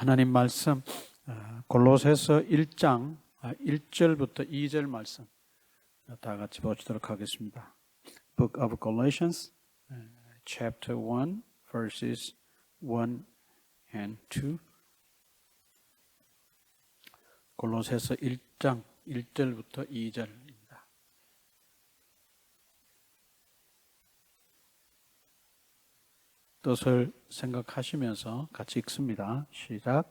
하나님 말씀 골로새서 1장 1절부터 2절 말씀 다 같이 보시도록 하겠습니다. Book of Galatians, chapter 1, verses 1 and 2. 골로새서 1장 1절부터 2절입니다. 뜻을 생각하시면서 같이 읽습니다. 시작.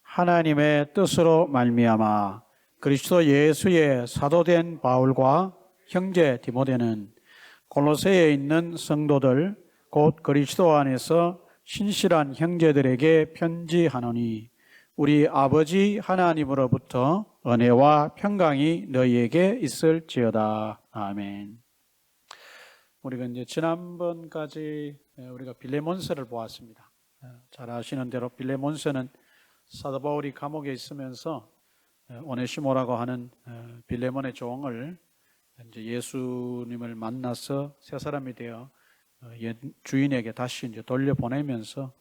하나님의 뜻으로 말미암아 그리스도 예수의 사도된 바울과 형제 디모데는 골로새에 있는 성도들 곧 그리스도 안에서 신실한 형제들에게 편지하노니 우리 아버지 하나님으로부터 은혜와 평강이 너희에게 있을지어다. 아멘. 우리가 이제 지난번까지 우리가 빌레몬서를 보았습니다. 잘 아시는 대로 빌레몬서는 사도 바울이 감옥에 있으면서 오네시모라고 하는 빌레몬의 종을 이제 예수님을 만나서 새 사람이 되어 옛 주인에게 다시 이제 돌려보내면서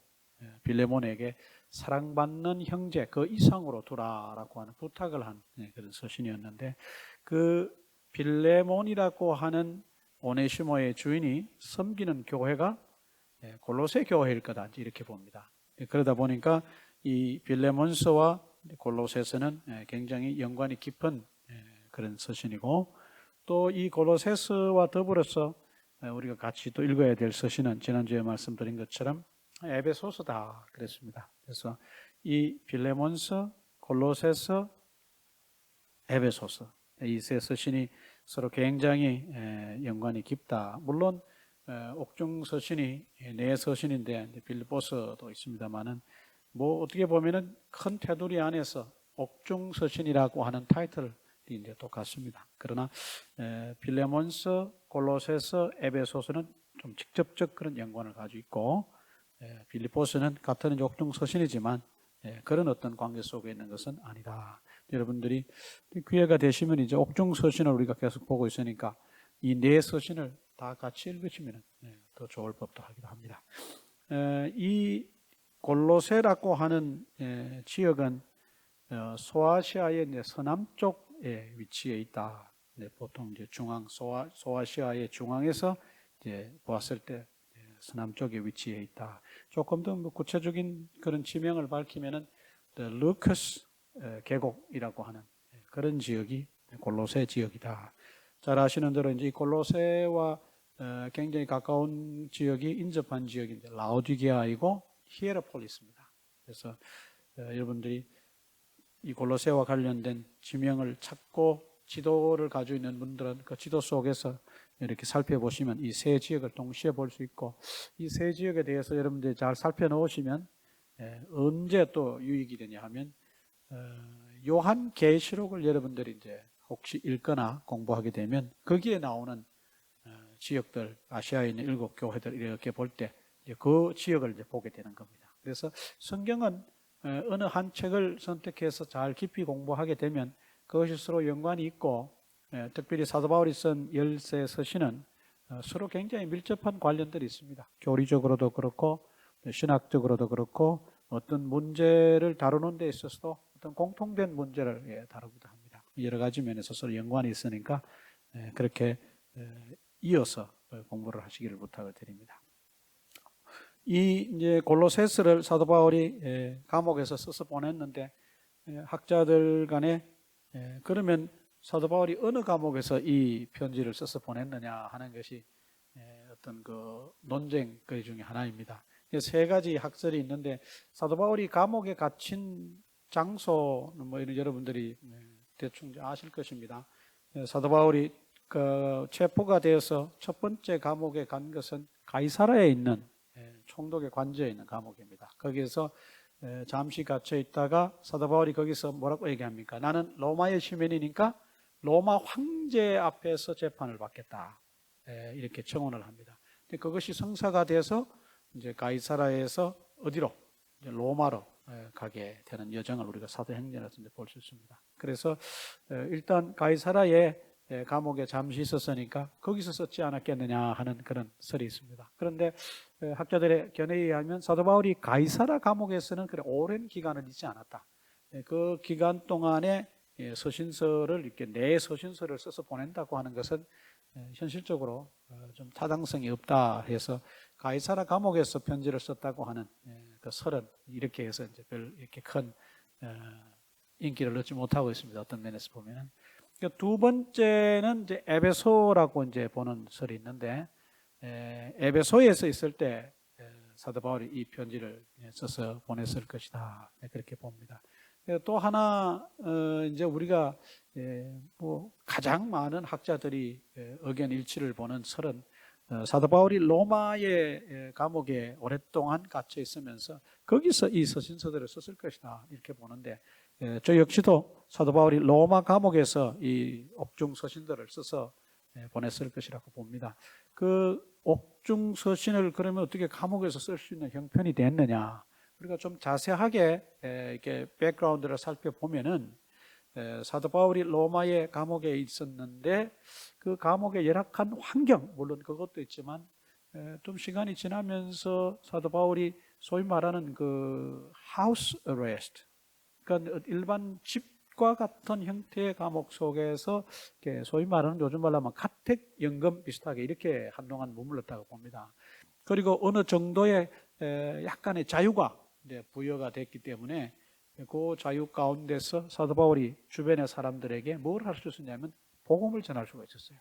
빌레몬에게 사랑받는 형제 그 이상으로 두라라고 하는 부탁을 한 그런 서신이었는데, 그 빌레몬이라고 하는 오네시모의 주인이 섬기는 교회가 골로새 교회일 거다 이렇게 봅니다. 그러다 보니까 이 빌레몬서와 골로새서는 굉장히 연관이 깊은 그런 서신이고, 또 이 골로새서와 더불어서 우리가 같이 또 읽어야 될 서신은 지난주에 말씀드린 것처럼 에베소서다 그랬습니다. 그래서 이 빌레몬서, 골로새서, 에베소서 이 세 서신이 서로 굉장히 연관이 깊다. 물론 옥중 서신이 네 서신인데 빌립보서도 있습니다만은 뭐 어떻게 보면은 큰 테두리 안에서 옥중 서신이라고 하는 타이틀이 이제 똑같습니다. 그러나 빌레몬서, 골로새서, 에베소서는 좀 직접적 그런 연관을 가지고 있고, 빌립보서는 같은 옥중 서신이지만 그런 어떤 관계 속에 있는 것은 아니다. 여러분들이 기회가 되시면 이제 옥중 서신을 우리가 계속 보고 있으니까 이 네 서신을 다 같이 읽으시면 더 좋을 법도 하기도 합니다. 이 골로새라고 하는 지역은 소아시아의 서남쪽에 위치해 있다. 보통 이제 소아시아의 중앙에서 이제 보았을 때 서남쪽에 위치해 있다. 조금 더 구체적인 그런 지명을 밝히면은 루커스 계곡이라고 하는 그런 지역이 골로새 지역이다. 잘 아시는 대로 이제 골로새와 굉장히 가까운 지역이 인접한 지역인데 라오디게아이고 히에라폴리스입니다. 그래서 여러분들이 이 골로새와 관련된 지명을 찾고 지도를 가지고 있는 분들은 그 지도 속에서 이렇게 살펴보시면 이 세 지역을 동시에 볼 수 있고, 이 세 지역에 대해서 여러분들이 잘 살펴놓으시면 언제 또 유익이 되냐 하면 요한계시록을 여러분들이 이제 혹시 읽거나 공부하게 되면 거기에 나오는 지역들, 아시아에 있는 7 교회들 이렇게 볼 때 그 지역을 이제 보게 되는 겁니다. 그래서 성경은 어느 한 책을 선택해서 잘 깊이 공부하게 되면 그것이 서로 연관이 있고, 특별히 사도 바울이 쓴 10세 서신은 서로 굉장히 밀접한 관련들이 있습니다. 교리적으로도 그렇고 신학적으로도 그렇고 어떤 문제를 다루는 데 있어서도 어떤 공통된 문제를 다루기도 합니다. 여러 가지 면에서 서로 연관이 있으니까 그렇게 이어서 공부를 하시기를 부탁을 드립니다. 이 이제 골로새서를 사도 바울이 감옥에서 써서 보냈는데, 학자들 간에 그러면 사도 바울이 어느 감옥에서 이 편지를 써서 보냈느냐 하는 것이 어떤 그 논쟁 그 중에 하나입니다. 세 가지 학설이 있는데, 사도 바울이 감옥에 갇힌 장소는 뭐 여러분들이 대충 아실 것입니다. 사도 바울이 그 체포가 되어서 첫 번째 감옥에 간 것은 가이사라에 있는 총독의 관저에 있는 감옥입니다. 거기에서 잠시 갇혀 있다가 사도 바울이 거기서 뭐라고 얘기합니까? 나는 로마의 시민이니까 로마 황제 앞에서 재판을 받겠다. 이렇게 청원을 합니다. 근데 그것이 성사가 돼서 이제 가이사라에서 어디로? 이제 로마로 가게 되는 여정을 우리가 사도행전에서 볼 수 있습니다. 그래서 일단 가이사라에 감옥에 잠시 있었으니까 거기서 썼지 않았겠느냐 하는 그런 설이 있습니다. 그런데 학자들의 견해에 의하면 사도 바울이 가이사라 감옥에서는 그래 오랜 기간을 있지 않았다. 그 기간 동안에 서신서를 이렇게 내 서신서를 써서 보낸다고 하는 것은 현실적으로 좀 타당성이 없다 해서 가이사라 감옥에서 편지를 썼다고 하는 그 설은 이렇게 해서 이제 별 이렇게 큰 인기를 얻지 못하고 있습니다. 어떤 면에서 보면은. 두 번째는 이제 에베소라고 이제 보는 설이 있는데 에베소에서 있을 때 사도 바울이 이 편지를 써서 보냈을 것이다 그렇게 봅니다. 또 하나 이제 우리가 뭐 가장 많은 학자들이 의견 일치를 보는 설은 사도 바울이 로마의 감옥에 오랫동안 갇혀 있으면서 거기서 이 서신서들을 썼을 것이다 이렇게 보는데 저 역시도 사도 바울이 로마 감옥에서 이 옥중 서신들을 써서 보냈을 것이라고 봅니다. 그 옥중 서신을 그러면 어떻게 감옥에서 쓸 수 있는 형편이 됐느냐? 우리가 좀 자세하게 이렇게 백그라운드를 살펴보면은 사도 바울이 로마의 감옥에 있었는데 그 감옥의 열악한 환경 물론 그것도 있지만 좀 시간이 지나면서 사도 바울이 소위 말하는 그 하우스 어레스트 그러니까 일반 집과 같은 형태의 감옥 속에서 소위 말하는 요즘 말로 하면 가택 연금 비슷하게 이렇게 한동안 머물렀다고 봅니다. 그리고 어느 정도의 약간의 자유가 이제 부여가 됐기 때문에 그 자유 가운데서 사도 바울이 주변의 사람들에게 뭘 할 수 있었냐면 복음을 전할 수가 있었어요.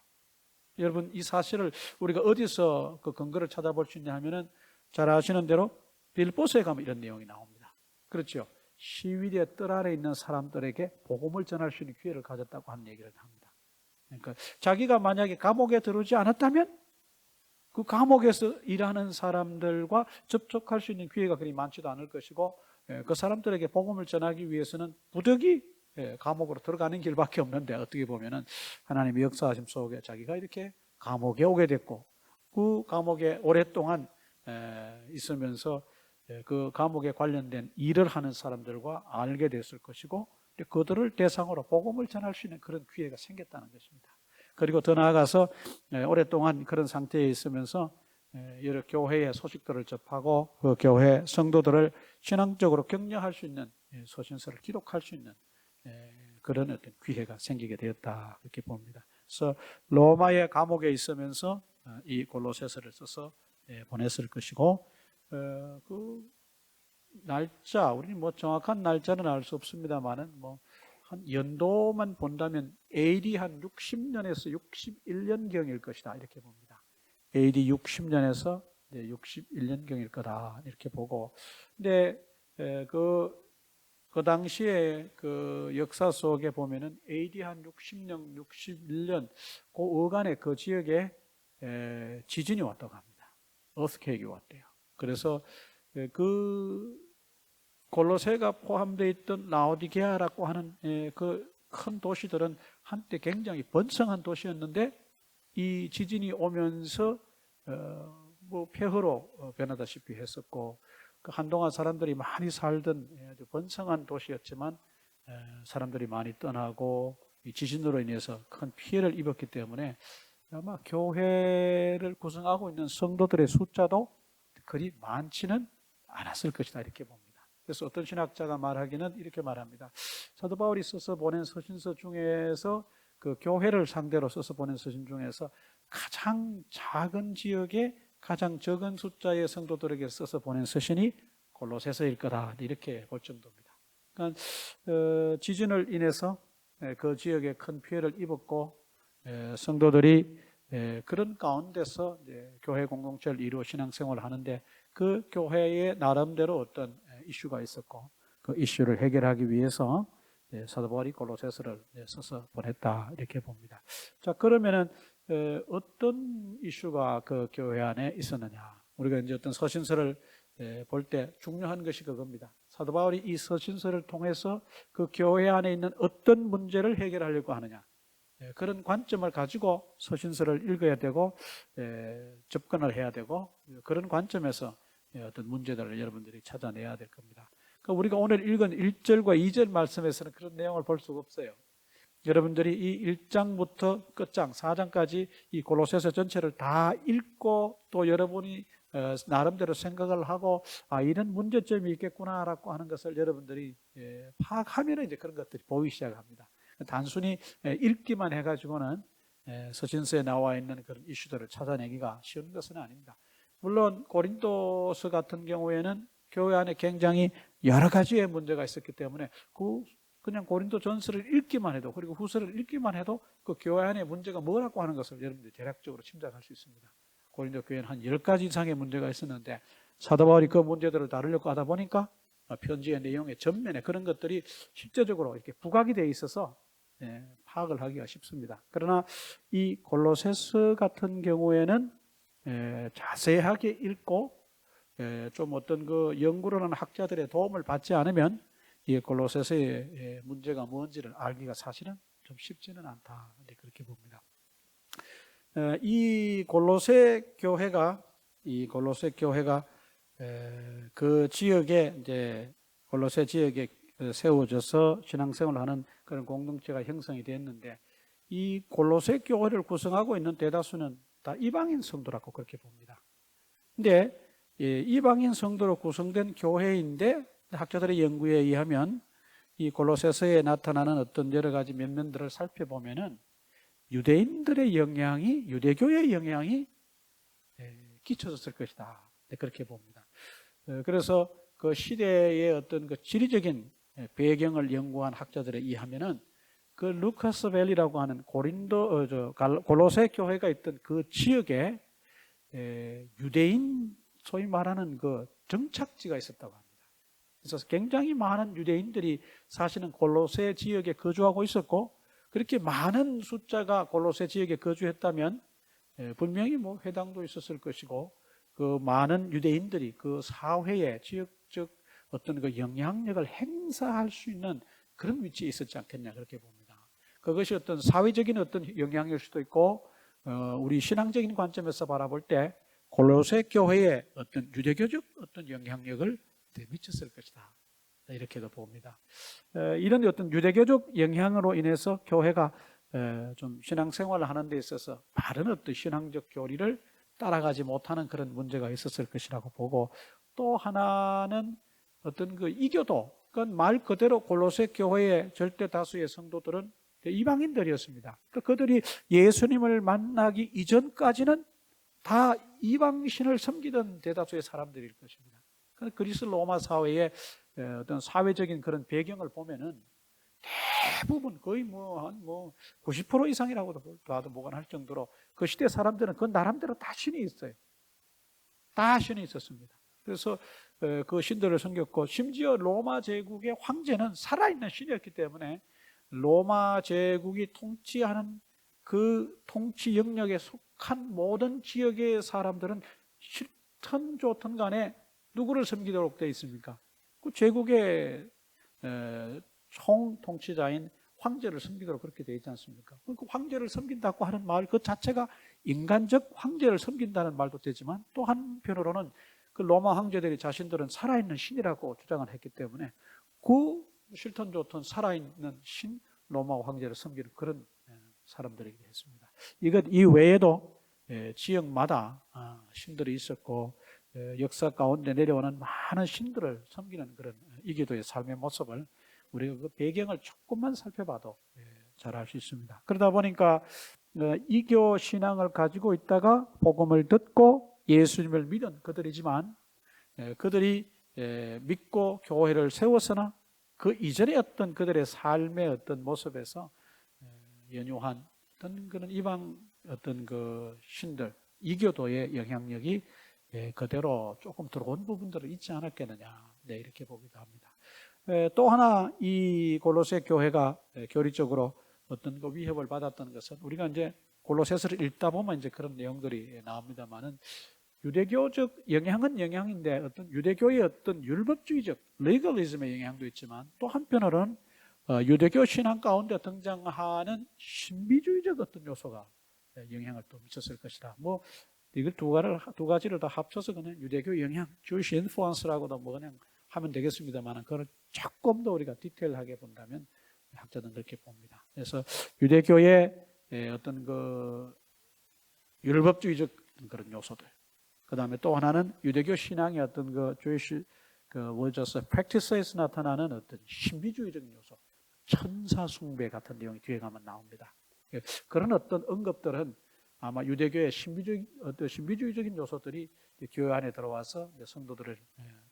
여러분 이 사실을 우리가 어디서 그 근거를 찾아볼 수 있냐 하면은 잘 아시는 대로 빌보스에 가면 이런 내용이 나옵니다. 그렇죠. 시위대의 뜰 아래 있는 사람들에게 복음을 전할 수 있는 기회를 가졌다고 하는 얘기를 합니다. 그러니까 자기가 만약에 감옥에 들어오지 않았다면 그 감옥에서 일하는 사람들과 접촉할 수 있는 기회가 그리 많지도 않을 것이고 그 사람들에게 복음을 전하기 위해서는 부득이 감옥으로 들어가는 길밖에 없는데 어떻게 보면은 하나님의 역사하심 속에 자기가 이렇게 감옥에 오게 됐고 그 감옥에 오랫동안 있으면서 그 감옥에 관련된 일을 하는 사람들과 알게 됐을 것이고 그들을 대상으로 복음을 전할 수 있는 그런 기회가 생겼다는 것입니다. 그리고 더 나아가서 오랫동안 그런 상태에 있으면서 여러 교회의 소식들을 접하고 그 교회 성도들을 신앙적으로 격려할 수 있는 소신서를 기록할 수 있는 그런 어떤 기회가 생기게 되었다 이렇게 봅니다. 그래서 로마의 감옥에 있으면서 이 골로새서를 써서 보냈을 것이고 그 날짜 우리는 뭐 정확한 날짜는 알 수 없습니다만은 뭐 한 연도만 본다면 AD 한 60년에서 61년경일 것이다 이렇게 봅니다. AD 60년에서 61년경일 거다 이렇게 보고, 근데 그 당시에 그 역사 속에 보면은 AD 한 60년, 61년 그 어간에 그 지역에 지진이 왔다고 합니다. 어스케이크가 왔대요. 그래서 그 골로새가 포함되어 있던 라오디게아라고 하는 그 큰 도시들은 한때 굉장히 번성한 도시였는데 이 지진이 오면서 뭐 폐허로 변하다시피 했었고 그 한동안 사람들이 많이 살던 아주 번성한 도시였지만 사람들이 많이 떠나고 이 지진으로 인해서 큰 피해를 입었기 때문에 아마 교회를 구성하고 있는 성도들의 숫자도 그리 많지는 않았을 것이다 이렇게 봅니다. 그래서 어떤 신학자가 말하기는 이렇게 말합니다. 사도 바울이 써서 보낸 서신서 중에서 그 교회를 상대로 써서 보낸 서신 중에서 가장 작은 지역에 가장 적은 숫자의 성도들에게 써서 보낸 서신이 골로새서일 거다 이렇게 볼 정도입니다. 그러니까 지진을 인해서 그 지역에 큰 피해를 입었고 성도들이 그런 가운데서 교회 공동체를 이루어 신앙생활을 하는데 그 교회의 나름대로 어떤 이슈가 있었고 그 이슈를 해결하기 위해서 사도 바울이 골로새서를 써서 보냈다 이렇게 봅니다. 자 그러면은 어떤 이슈가 그 교회 안에 있었느냐? 우리가 이제 어떤 서신서를 볼 때 중요한 것이 그겁니다. 사도 바울이 이 서신서를 통해서 그 교회 안에 있는 어떤 문제를 해결하려고 하느냐? 그런 관점을 가지고 서신서를 읽어야 되고 접근을 해야 되고 그런 관점에서 어떤 문제들을 여러분들이 찾아내야 될 겁니다. 그러니까 우리가 오늘 읽은 1절과 2절 말씀에서는 그런 내용을 볼 수가 없어요. 여러분들이 이 1장부터 끝장 4장까지 이 골로새서 전체를 다 읽고 또 여러분이 나름대로 생각을 하고 이런 문제점이 있겠구나라고 하는 것을 여러분들이 파악하면 이제 그런 것들이 보이기 시작합니다. 단순히 읽기만 해가지고는 서신서에 나와 있는 그런 이슈들을 찾아내기가 쉬운 것은 아닙니다. 물론 고린도서 같은 경우에는 교회 안에 굉장히 여러 가지의 문제가 있었기 때문에 그냥 고린도 전서를 읽기만 해도, 그리고 후서를 읽기만 해도 그 교회 안에 문제가 뭐라고 하는 것을 여러분들이 대략적으로 짐작할 수 있습니다. 고린도 교회는 한 10가지 이상의 문제가 있었는데 사도 바울이 그 문제들을 다루려고 하다 보니까 편지의 내용의 전면에 그런 것들이 실제적으로 이렇게 부각이 되어 있어서 파악을 하기가 쉽습니다. 그러나 이 골로새서 같은 경우에는 자세하게 읽고 좀 어떤 그 연구를 하는 학자들의 도움을 받지 않으면 이 골로새서의 문제가 뭔지를 알기가 사실은 좀 쉽지는 않다, 그렇게 봅니다. 이 골로새 교회가 그 지역에 이제 골로새 지역에 세워져서 신앙생활을 하는 그런 공동체가 형성이 됐는데, 이 골로새 교회를 구성하고 있는 대다수는 다 이방인 성도라고 그렇게 봅니다. 근데 이방인 성도로 구성된 교회인데 학자들의 연구에 의하면 이 골로새서에 나타나는 어떤 여러 가지 면면들을 살펴보면은 유대인들의 영향이, 유대교의 영향이 끼쳐졌을 것이다, 그렇게 봅니다. 그래서 그 시대의 어떤 그 지리적인 배경을 연구한 학자들에 의하면은 그 루카스 밸리라고 하는 골로새 교회가 있던 그 지역에 유대인, 소위 말하는 그 정착지가 있었다고 합니다. 그래서 굉장히 많은 유대인들이 사실은 골로새 지역에 거주하고 있었고, 그렇게 많은 숫자가 골로새 지역에 거주했다면 분명히 뭐 회당도 있었을 것이고, 그 많은 유대인들이 그 사회에 지역적 어떤 그 영향력을 행사할 수 있는 그런 위치에 있었지 않겠냐, 그렇게 봅니다. 그것이 어떤 사회적인 어떤 영향일 수도 있고, 우리 신앙적인 관점에서 바라볼 때 골로새 교회의 어떤 유대교적 어떤 영향력을 미쳤을 것이다, 이렇게도 봅니다. 이런 어떤 유대교적 영향으로 인해서 교회가 좀 신앙생활을 하는 데 있어서 바른 어떤 신앙적 교리를 따라가지 못하는 그런 문제가 있었을 것이라고 보고, 또 하나는 어떤 그 이교도, 그건 말 그대로 골로새 교회의 절대 다수의 성도들은 이방인들이었습니다. 그들이 예수님을 만나기 이전까지는 다 이방신을 섬기던 대다수의 사람들일 것입니다. 그리스 로마 사회의 어떤 사회적인 그런 배경을 보면은 대부분 거의 한 90% 이상이라고도 봐도 무관할 정도로 그 시대 사람들은 그 나름대로 다 신이 있어요. 다 신이 있었습니다. 그래서 그 신들을 섬겼고, 심지어 로마 제국의 황제는 살아있는 신이었기 때문에 로마 제국이 통치하는 그 통치 영역에 속한 모든 지역의 사람들은 싫든 좋든 간에 누구를 섬기도록 되어 있습니까? 그 제국의 총통치자인 황제를 섬기도록 그렇게 되어 있지 않습니까? 그 황제를 섬긴다고 하는 말 그 자체가 인간적 황제를 섬긴다는 말도 되지만, 또 한편으로는 그 로마 황제들이 자신들은 살아있는 신이라고 주장을 했기 때문에 그 싫든 좋든 살아있는 신 로마 황제를 섬기는 그런 사람들이기도 했습니다. 이것 이외에도 지역마다 신들이 있었고, 역사 가운데 내려오는 많은 신들을 섬기는 그런 이교도의 삶의 모습을 우리가 그 배경을 조금만 살펴봐도 잘 알 수 있습니다. 그러다 보니까 이교 신앙을 가지고 있다가 복음을 듣고 예수님을 믿은 그들이지만, 그들이 믿고 교회를 세웠으나 그 이전의 어떤 그들의 삶의 어떤 모습에서 연유한 어떤 그런 이방 어떤 그 신들, 이교도의 영향력이 그대로 조금 들어온 부분들은 있지 않았겠느냐, 이렇게 보기도 합니다. 또 하나 이 골로새 교회가 교리적으로 어떤 그 위협을 받았던 것은, 우리가 이제 골로새서를 읽다 보면 이제 그런 내용들이 나옵니다만은, 유대교적 영향은 영향인데 어떤 유대교의 어떤 율법주의적 레거리즘의 영향도 있지만, 또 한편으로는 유대교 신앙 가운데 등장하는 신비주의적 어떤 요소가 영향을 또 미쳤을 것이다. 이걸 두 가지를 다 합쳐서 그냥 유대교 영향, Jewish influence라고도 그냥 하면 되겠습니다만, 그걸 조금 더 우리가 디테일하게 본다면 학자들은 그렇게 봅니다. 그래서 유대교의 어떤 그 율법주의적 그런 요소들, 그 다음에 또 하나는 유대교 신앙의 어떤 그 주이시 그 뭐죠? 프랙티스에서 나타나는 어떤 신비주의적인 요소, 천사 숭배 같은 내용이 뒤에 가면 나옵니다. 그런 어떤 언급들은 아마 유대교의 신비주의적인 요소들이 교회 안에 들어와서 성도들을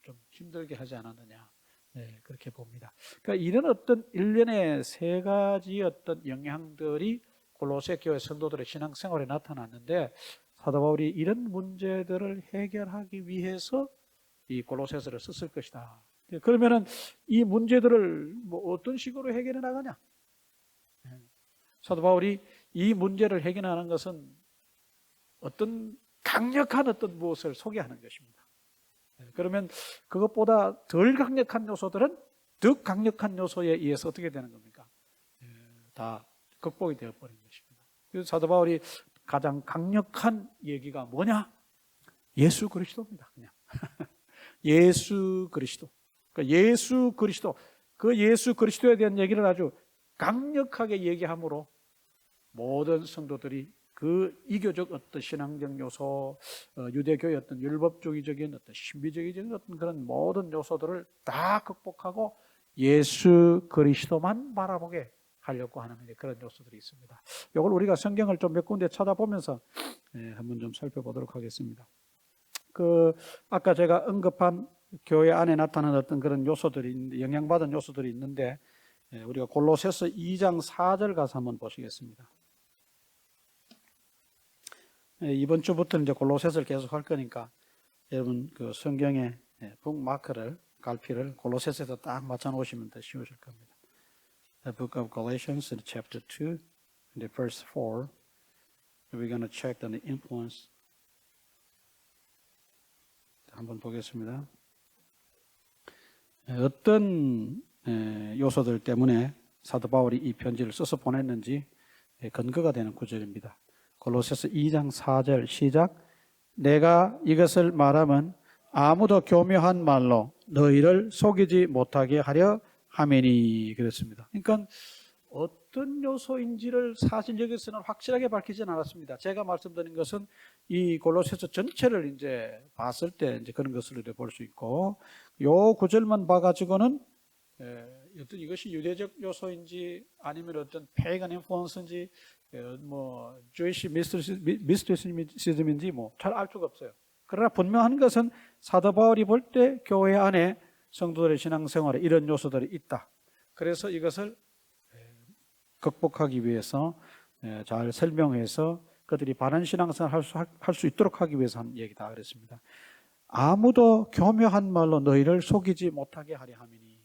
좀 힘들게 하지 않았느냐, 그렇게 봅니다. 그러니까 이런 어떤 일련의 세 가지 어떤 영향들이 골로새 교회 성도들의 신앙생활에 나타났는데, 사도 바울이 이런 문제들을 해결하기 위해서 이 골로새서를 썼을 것이다. 그러면은 이 문제들을 뭐 어떤 식으로 해결해 나가냐? 사도 바울이 이 문제를 해결하는 것은 어떤 강력한 어떤 무엇을 소개하는 것입니다. 그러면 그것보다 덜 강력한 요소들은 더 강력한 요소에 의해서 어떻게 되는 겁니까? 다 극복이 되어버린 것입니다. 그래서 사도 바울이 가장 강력한 얘기가 뭐냐? 예수 그리스도입니다. 그냥 예수 그리스도. 그러니까 예수 그리스도, 그 예수 그리스도에 대한 얘기를 아주 강력하게 얘기함으로 모든 성도들이 그 이교적 어떤 신앙적 요소, 유대교의 어떤 율법주의적인 어떤 신비적인 어떤 그런 모든 요소들을 다 극복하고 예수 그리스도만 바라보게 하려고 하는 그런 요소들이 있습니다. 이걸 우리가 성경을 좀 몇 군데 찾아보면서 한번 좀 살펴보도록 하겠습니다. 아까 제가 언급한 교회 안에 나타나는 어떤 그런 요소들이 있는데, 영향받은 요소들이 있는데, 우리가 골로새서 2장 4절 가서 한번 보시겠습니다. 이번 주부터는 이제 골로새서를 계속 할 거니까 여러분 그 성경에 북마크를, 갈피를 골로새서에다 딱 맞춰 놓으시면 더 쉬우실 겁니다. The book of Galatians, in chapter 2, in the verse 4, we're going to check the influence. 한번 보겠습니다. 어떤 요소들 때문에 사도 바울이 이 편지를 써서 보냈는지 근거가 되는 구절입니다. 골로새서 2장 4절 시작. 내가 이것을 말하면 아무도 교묘한 말로 너희를 속이지 못하게 하려 함이니. 그랬습니다. 그러니까 어떤 요소인지를 사실 여기서는 확실하게 밝히진 않았습니다. 제가 말씀드린 것은 이 골로새서 전체를 이제 봤을 때 이제 그런 것을 볼 수 있고, 요 구절만 봐가지고는 어떤 이것이 유대적 요소인지 아니면 어떤 페이건 인플루언스인지 뭐 주이시 미스티시즘인지 뭐 잘 알 수가 없어요. 그러나 분명한 것은 사도 바울이 볼 때 교회 안에 성도들의 신앙생활에 이런 요소들이 있다. 그래서 이것을 극복하기 위해서 잘 설명해서 그들이 바른 신앙생활을 할 수 있도록 하기 위해서 한 얘기다 그랬습니다. 아무도 교묘한 말로 너희를 속이지 못하게 하려 함이니.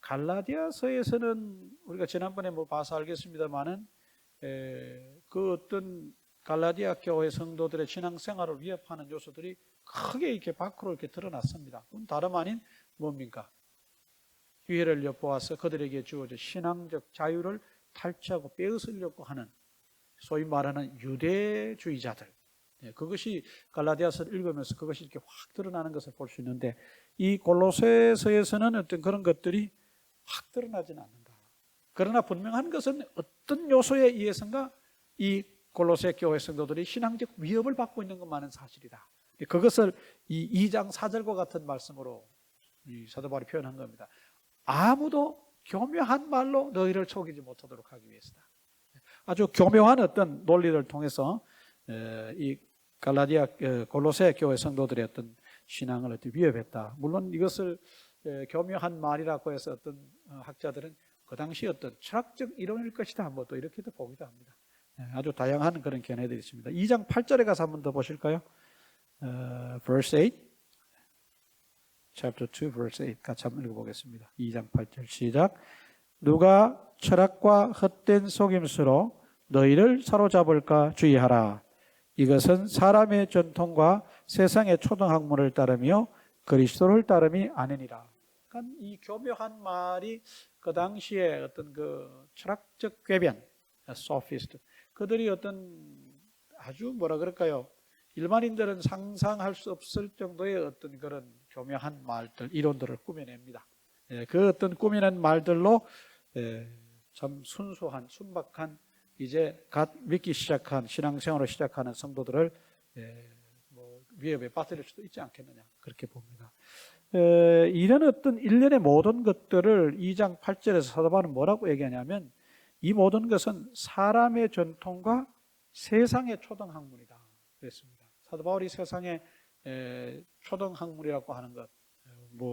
갈라디아서에서는 우리가 지난번에 뭐 봐서 알겠습니다만은 그 어떤 갈라디아 교회 성도들의 신앙생활을 위협하는 요소들이 크게 이렇게 밖으로 이렇게 드러났습니다. 그건 다름 아닌 뭡니까? 기회를 엿보아서 그들에게 주어진 신앙적 자유를 탈취하고 빼앗으려고 하는 소위 말하는 유대주의자들. 그것이 갈라디아서를 읽으면서 그것이 이렇게 확 드러나는 것을 볼 수 있는데, 이 골로새서에서는 어떤 그런 것들이 확 드러나지는 않는다. 그러나 분명한 것은 어떤 요소에 의해서인가 이 골로새 교회 성도들이 신앙적 위협을 받고 있는 것만은 사실이다. 그것을 이 2장 4절과 같은 말씀으로 이 사도 바울이 표현한 겁니다. 아무도 교묘한 말로 너희를 속이지 못하도록 하기 위해서다. 아주 교묘한 어떤 논리를 통해서 이 갈라디아 골로새 교회 성도들의 어떤 신앙을 어떻게 위협했다. 물론 이것을 교묘한 말이라고 해서 어떤 학자들은 그 당시 어떤 철학적 이론일 것이다. 뭐 또 이렇게도 보기도 합니다. 아주 다양한 그런 견해들이 있습니다. 2장 8절에 가서 한번 더 보실까요? verse 8, chapter 2, verse 8 같이 한번 읽어보겠습니다. 2장 8절 시작. 누가 철학과 헛된 속임수로 너희를 사로잡을까 주의하라. 이것은 사람의 전통과 세상의 초등학문을 따르며 그리스도를 따름이 아니니라. 그러니까 이 교묘한 말이 그 당시에 어떤 그 철학적 궤변, 소피스트, 그들이 어떤 아주 뭐라 그럴까요? 일반인들은 상상할 수 없을 정도의 어떤 그런 교묘한 말들, 이론들을 꾸며냅니다. 그 어떤 꾸며낸 말들로 참 순수한 순박한 이제 갓 믿기 시작한 신앙생활을 시작하는 성도들을 위협에 빠뜨릴 수도 있지 않겠느냐 그렇게 봅니다. 이런 어떤 일련의 모든 것들을 2장 8절에서 사도 바울은 뭐라고 얘기하냐면 이 모든 것은 사람의 전통과 세상의 초등학문이다 그랬습니다. 사도 바울이 세상의 초등학문이라고 하는 것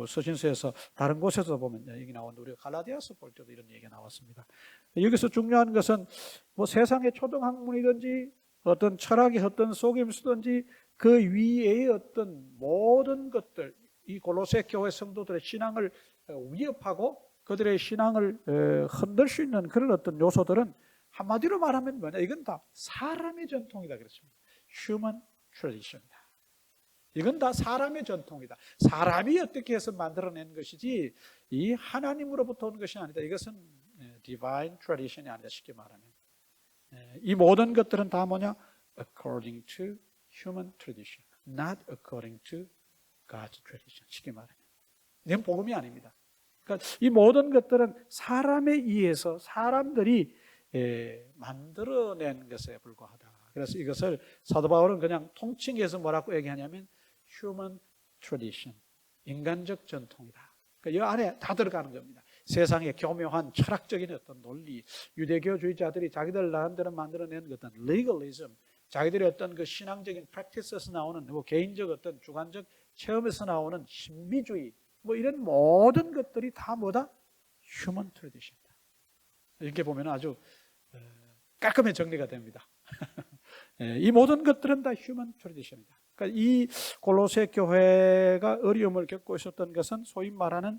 서신서에서 다른 곳에서 보면 얘기 나오는데 우리가 갈라디아서 볼 때도 이런 얘기가 나왔습니다. 여기서 중요한 것은 세상의 초등학문이든지 어떤 철학의 어떤 속임수든지 그 위에의 어떤 모든 것들 이 골로새 교회 성도들의 신앙을 위협하고 그들의 신앙을 흔들 수 있는 그런 어떤 요소들은 한마디로 말하면 뭐냐 이건 다 사람의 전통이다 그랬습니다. Human tradition이다. 이건 다 사람의 전통이다. 사람이 어떻게 해서 만들어낸 것이지 이 하나님으로부터 온 것이 아니다. 이것은 divine tradition이 아니다. 쉽게 말하면 이 모든 것들은 다 뭐냐? According to human tradition, not according to God's tradition. 쉽게 말하면 이건 복음이 아닙니다. 그러니까 이 모든 것들은 사람에 의해서 사람들이 만들어낸 것에 불과하다. 그래서 이것을 사도 바울은 그냥 통칭해서 뭐라고 얘기하냐면 human tradition, 인간적 전통이다. 그러니까 이 안에 다 들어가는 겁니다. 세상의 교묘한 철학적인 어떤 논리, 유대교주의자들이 자기들 나름대로 만들어낸 어떤 legalism, 자기들의 어떤 그 신앙적인 practice에서 나오는 개인적 어떤 주관적 체험에서 나오는 신비주의, 이런 모든 것들이 다 뭐다? human tradition이다. 이렇게 보면 아주 깔끔히 정리가 됩니다. 이 모든 것들은 다 human tradition이다. 그러니까 이 골로새 교회가 어려움을 겪고 있었던 것은 소위 말하는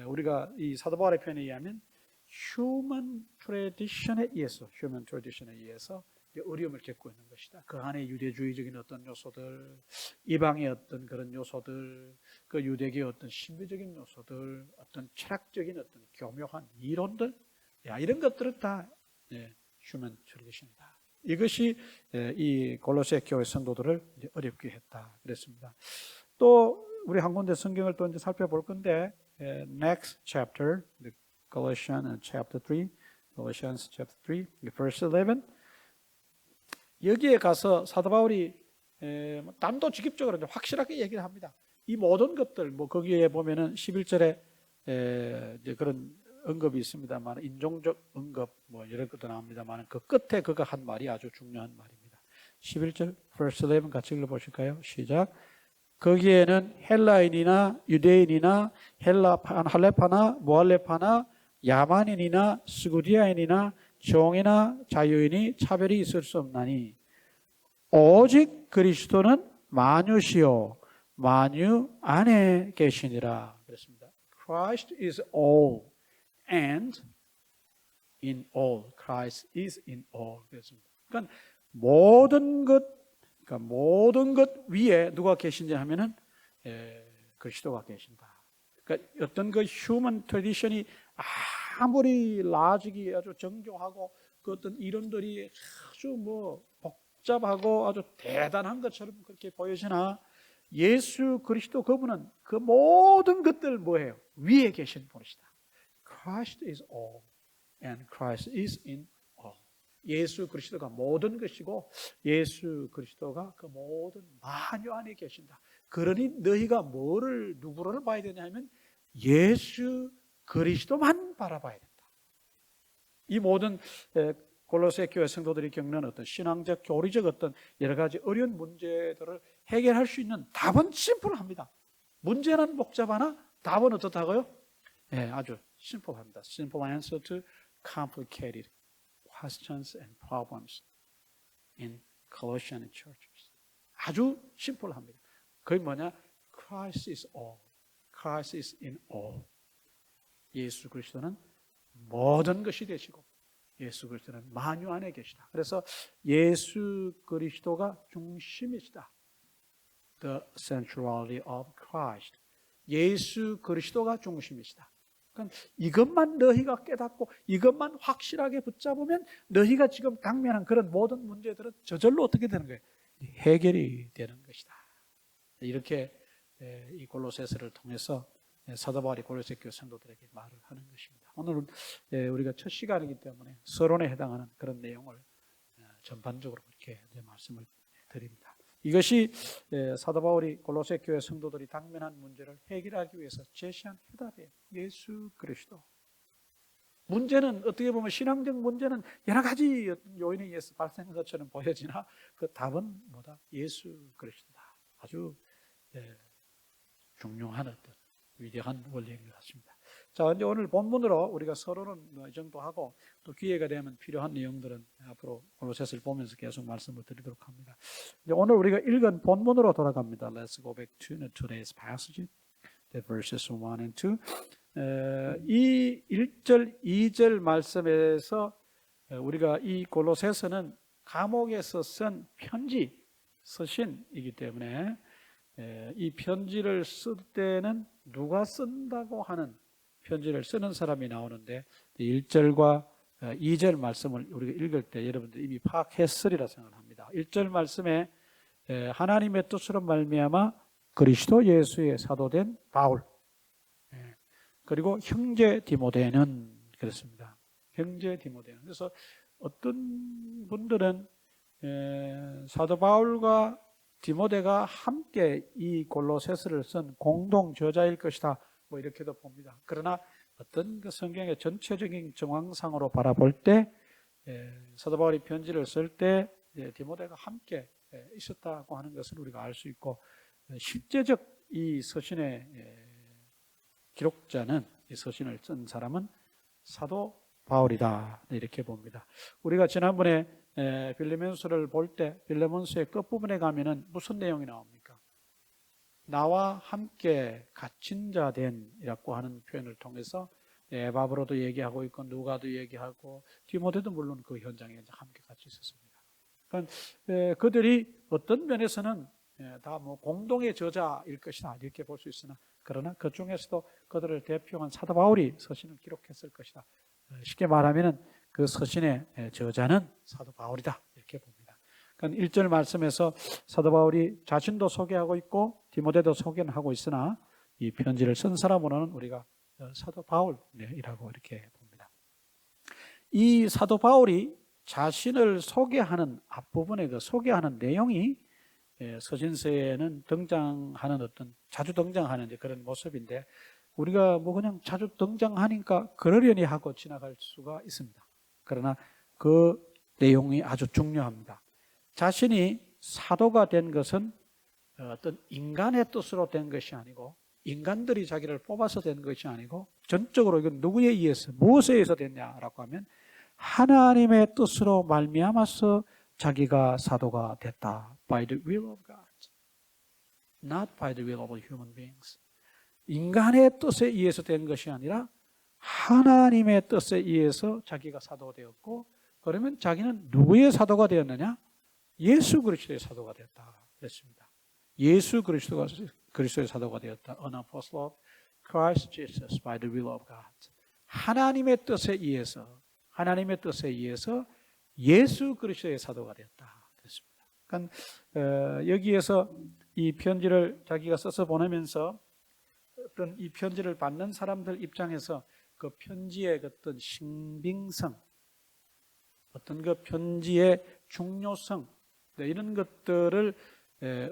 우리가 이 사도 바울의 표현에 의하면 human tradition에 의해서 어려움을 겪고 있는 것이다. 그 안에 유대주의적인 어떤 요소들, 이방의 어떤 그런 요소들, 그 유대교의 어떤 신비적인 요소들, 어떤 철학적인 어떤 교묘한 이론들, 이런 것들은 다 human tradition이다. 이것이 이 골로새 교회 성도들을 어렵게 했다 그랬습니다. 또 우리 한 군데 성경을 또 이제 살펴볼 건데 next chapter, Galatians chapter 3, Galatians chapter 3, verse 11. 여기에 가서 사도 바울이 단도직입적으로 확실하게 얘기를 합니다. 이 모든 것들 거기에 보면은 11절에 이제 그런 언급이 있습니다만 인종적 언급 이런 것도 나옵니다만 그 끝에 그가 한 말이 아주 중요한 말입니다. 11절 verse 11 같이 읽어보실까요? 시작. 거기에는 헬라인이나 유대인이나 할레파나 무할레파나 야만인이나 스구디아인이나 종이나 자유인이 차별이 있을 수 없나니 오직 그리스도는 만유시요 만유 안에 계시니라 그랬습니다. Christ is all and in all. Christ is in all. 그랬습니다. 그러니까 모든 것 위에 누가 계신지 하면은 그리스도가 계신다. 그러니까 어떤 그 휴먼 트래디션이 아무리 라직이 아주 정교하고 그 어떤 이론들이 아주 복잡하고 아주 대단한 것처럼 그렇게 보여지나 예수 그리스도 그분은 그 모든 것들 뭐예요? 위에 계신 분이시다. Christ is all and Christ is in all. 예수 그리스도가 모든 것이고 예수 그리스도가 그 모든 만유 안에 계신다. 그러니 너희가 누구를 봐야 되냐면 예수 그리스도만 바라봐야 된다. 이 모든 골로새 교회 성도들이 겪는 어떤 신앙적, 교리적 어떤 여러 가지 어려운 문제들을 해결할 수 있는 답은 심플합니다. 문제는 복잡하나 답은 어떻다고요? 아주 심플합니다. Simple answer to complicated questions and problems in Colossian churches. 아주 심플합니다. 그게 뭐냐? Christ is all. Christ is in all. 예수 그리스도는 모든 것이 되시고 예수 그리스도는 만유 안에 계시다. 그래서 예수 그리스도가 중심이시다. The centrality of Christ. 예수 그리스도가 중심이시다. 그러니까 이것만 너희가 깨닫고 이것만 확실하게 붙잡으면 너희가 지금 당면한 그런 모든 문제들은 저절로 어떻게 되는 거예요? 해결이 되는 것이다. 이렇게 이 골로새서를 통해서 사도 바울이 골로새 교회 성도들에게 말을 하는 것입니다. 오늘은 우리가 첫 시간이기 때문에 서론에 해당하는 그런 내용을 전반적으로 이렇게 말씀을 드립니다. 이것이 사도 바울이 골로새 교회 성도들이 당면한 문제를 해결하기 위해서 제시한 해답이에요. 예수 그리스도. 문제는 어떻게 보면 신앙적 문제는 여러 가지 요인에 의해서 발생한 것처럼 보여지나 그 답은 뭐다? 예수 그리스도다. 아주 중요한 어떤 위대한 원리인 것 같습니다. 자, 이제 오늘 본문으로 우리가 서로는 이 정도 하고 또 기회가 되면 필요한 내용들은 앞으로 골로새서를 보면서 계속 말씀을 드리도록 합니다. 이제 오늘 우리가 읽은 본문으로 돌아갑니다. Let's go back to today's passage, the verses 1 and 2. 이 1절, 2절 말씀에서 우리가 이 골로새서는 감옥에서 쓴 편지, 서신이기 때문에 이 편지를 쓸 때는 누가 쓴다고 하는 편지를 쓰는 사람이 나오는데 1절과 2절 말씀을 우리가 읽을 때 여러분들 이미 파악했으리라 생각합니다. 1절 말씀에 하나님의 뜻으로 말미암아 그리스도 예수의 사도된 바울, 그리고 형제 디모데는 그렇습니다. 형제 디모데는. 그래서 어떤 분들은 사도 바울과 디모데가 함께 이 골로새서를 쓴 공동 저자일 것이다. 뭐 이렇게도 봅니다. 그러나 어떤 그 성경의 전체적인 정황상으로 바라볼 때 사도 바울이 편지를 쓸 때 디모데가 함께 있었다고 하는 것을 우리가 알 수 있고 실제적 이 서신의 기록자는 이 서신을 쓴 사람은 사도 바울이다 이렇게 봅니다. 우리가 지난번에 빌레몬서를 볼 때 빌레몬서의 끝부분에 가면은 무슨 내용이 나옵니까? 나와 함께 갇힌 자 된이라고 하는 표현을 통해서 바브로도 얘기하고 있고 누가도 얘기하고 디모데도 물론 그 현장에 함께 같이 있었습니다. 그러니까 그들이 어떤 면에서는 다 뭐 공동의 저자일 것이다 이렇게 볼 수 있으나 그러나 그 중에서도 그들을 대표한 사도 바울이 서신을 기록했을 것이다. 쉽게 말하면 그 서신의 저자는 사도 바울이다 이렇게 봅니다. 그러니까 1절 말씀에서 사도 바울이 자신도 소개하고 있고 디모데도 소개는 하고 있으나 이 편지를 쓴 사람으로는 우리가 사도 바울이라고 이렇게 봅니다. 이 사도 바울이 자신을 소개하는 앞부분에 그 소개하는 내용이 서신서에는 등장하는 어떤 자주 등장하는 그런 모습인데 우리가 뭐 그냥 자주 등장하니까 그러려니 하고 지나갈 수가 있습니다. 그러나 그 내용이 아주 중요합니다. 자신이 사도가 된 것은 어떤 인간의 뜻으로 된 것이 아니고 인간들이 자기를 뽑아서 된 것이 아니고 전적으로 이건 누구에 의해서 무엇에 의해서 됐냐라고 하면 하나님의 뜻으로 말미암아서 자기가 사도가 됐다. By the will of God, not by the will of human beings. 인간의 뜻에 의해서 된 것이 아니라 하나님의 뜻에 의해서 자기가 사도가 되었고 그러면 자기는 누구의 사도가 되었느냐? 예수 그리스도의 사도가 되었다 그랬습니다. 예수 그리스도의 사도가 되었다. An apostle of Christ Jesus by the will of God. 하나님의 뜻에 의해서 예수 그리스도의 사도가 되었다 그랬습니다. 그러니까 여기에서 이 편지를 자기가 써서 보내면서 어떤 이 편지를 받는 사람들 입장에서 그 편지의 어떤 신빙성, 어떤 그 편지의 중요성 이런 것들을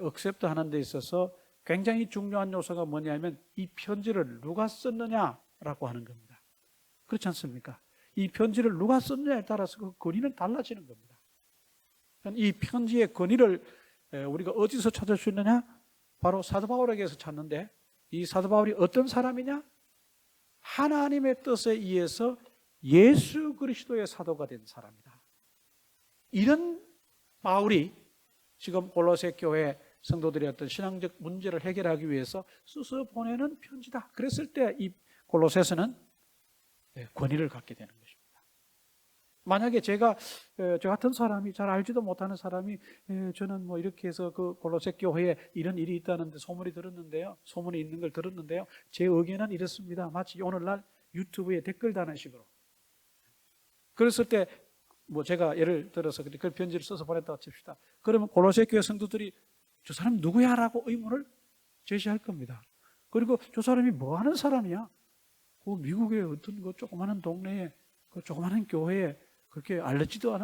억셉트 하는 데 있어서 굉장히 중요한 요소가 뭐냐면 이 편지를 누가 썼느냐라고 하는 겁니다. 그렇지 않습니까? 이 편지를 누가 썼느냐에 따라서 그 권위는 달라지는 겁니다. 이 편지의 권위를 우리가 어디서 찾을 수 있느냐? 바로 사도 바울에게서 찾는데 이 사도 바울이 어떤 사람이냐? 하나님의 뜻에 의해서 예수 그리스도의 사도가 된 사람이다. 이런 바울이 지금 골로새 교회 성도들의 어떤 신앙적 문제를 해결하기 위해서 써서 보내는 편지다. 그랬을 때 이 골로새서는 권위를 갖게 되는 것입니다. 만약에 저 같은 사람이 잘 알지도 못하는 사람이 저는 뭐 이렇게 해서 그 골로새 교회에 이런 일이 있다는데 소문이 있는 걸 들었는데요. 제 의견은 이렇습니다. 마치 오늘날 유튜브에 댓글 다는 식으로. 그랬을 때 뭐 제가 예를 들어서 그 편지를 써서 보냈다고 칩시다. 그러면 골로새 교회 성도들이 저 사람 누구야? 라고 의문을 제시할 겁니다. 그리고 저 사람이 뭐 하는 사람이야? 그 미국의 어떤 그 조그마한 동네에 그 조그마한 교회에 그렇게 알려지지도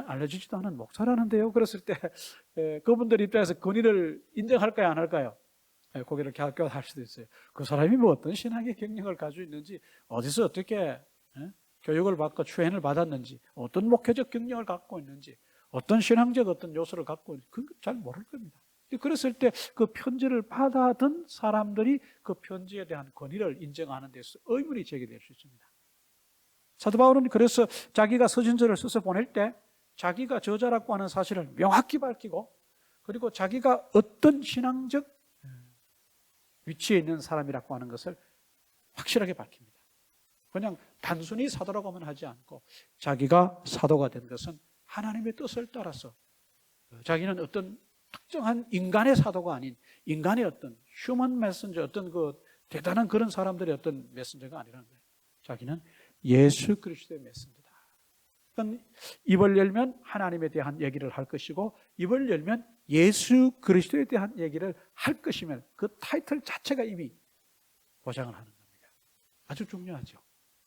않은 목사라는데요. 그랬을 때 그분들 입장에서 권위를 인정할까요, 안 할까요? 고개를 갸웃갸웃 할 수도 있어요. 그 사람이 뭐 어떤 신앙의 경력을 가지고 있는지, 어디서 어떻게 교육을 받고 추행을 받았는지, 어떤 목회적 경력을 갖고 있는지, 어떤 신앙적 어떤 요소를 갖고 있는지 그건 잘 모를 겁니다. 그랬을 때 그 편지를 받아든 사람들이 그 편지에 대한 권위를 인정하는 데서 의문이 제기될 수 있습니다. 사도 바울은 그래서 자기가 서신서를 써서 보낼 때 자기가 저자라고 하는 사실을 명확히 밝히고, 그리고 자기가 어떤 신앙적 위치에 있는 사람이라고 하는 것을 확실하게 밝힙니다. 그냥 단순히 사도라고만 하지 않고 자기가 사도가 된 것은 하나님의 뜻을 따라서, 자기는 어떤 특정한 인간의 사도가 아닌 인간의 어떤 휴먼 메신저, 어떤 그 대단한 그런 사람들의 어떤 메신저가 아니라는 거예요. 자기는 예수 그리스도의 메신저다. 그러니까 입을 열면 하나님에 대한 얘기를 할 것이고, 입을 열면 예수 그리스도에 대한 얘기를 할 것이면 그 타이틀 자체가 이미 보장을 하는 겁니다. 아주 중요하죠.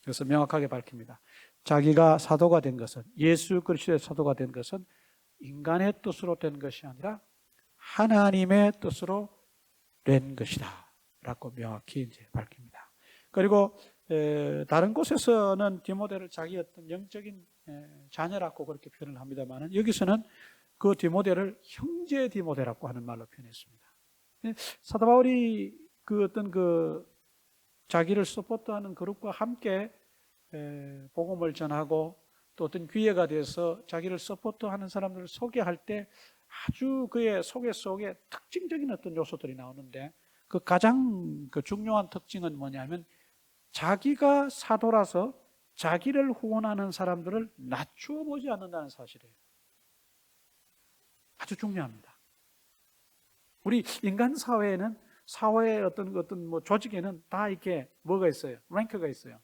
그래서 명확하게 밝힙니다. 자기가 사도가 된 것은, 예수 그리스도의 사도가 된 것은 인간의 뜻으로 된 것이 아니라 하나님의 뜻으로 된 것이다 라고 명확히 이제 밝힙니다. 그리고 다른 곳에서는 디모데를 자기 어떤 영적인 자녀라고 그렇게 표현을 합니다만, 여기서는 그 디모데를 형제 디모데라고 하는 말로 표현했습니다. 사도 바울이 그 어떤 그 자기를 서포트하는 그룹과 함께 복음을 전하고 또 어떤 기회가 돼서 자기를 서포트하는 사람들을 소개할 때 아주 그의 소개 속에 특징적인 어떤 요소들이 나오는데, 그 가장 그 중요한 특징은 뭐냐면 자기가 사도라서 자기를 후원하는 사람들을 낮추어 보지 않는다는 사실이에요. 아주 중요합니다. 우리 인간 사회에는, 사회의 어떤 뭐 조직에는 다 이렇게 뭐가 있어요? 랭크가 있어요.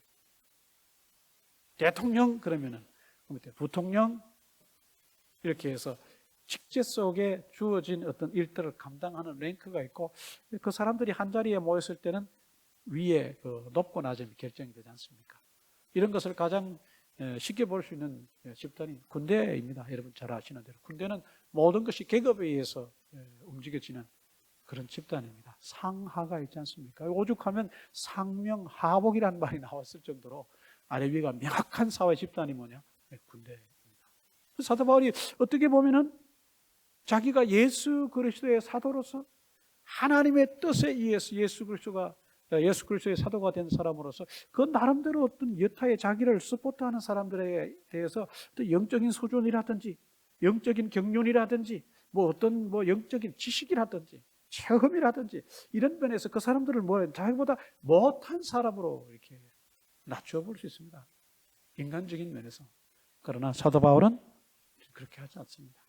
대통령 그러면은 부통령 이렇게 해서 직제 속에 주어진 어떤 일들을 감당하는 랭크가 있고, 그 사람들이 한 자리에 모였을 때는 위에 그 높고 낮음이 결정이 되지 않습니까? 이런 것을 가장 쉽게 볼 수 있는 집단이 군대입니다. 여러분 잘 아시는 대로 군대는 모든 것이 계급에 의해서 움직여지는 그런 집단입니다. 상하가 있지 않습니까? 오죽하면 상명하복이라는 말이 나왔을 정도로 아래 위가 명확한 사회 집단이 뭐냐? 군대입니다. 사도 바울이 어떻게 보면은 자기가 예수 그리스도의 사도로서 하나님의 뜻에 의해서 예수 그리스도의 사도가 된 사람으로서 그 나름대로 어떤 여타의 자기를 서포트하는 사람들에 대해서 또 영적인 수준이라든지 영적인 경륜이라든지 뭐 어떤 뭐 영적인 지식이라든지 체험이라든지 이런 면에서 그 사람들을 뭐 자기보다 못한 사람으로 이렇게 낮춰 볼 수 있습니다. 인간적인 면에서. 그러나 사도 바울은 그렇게 하지 않습니다.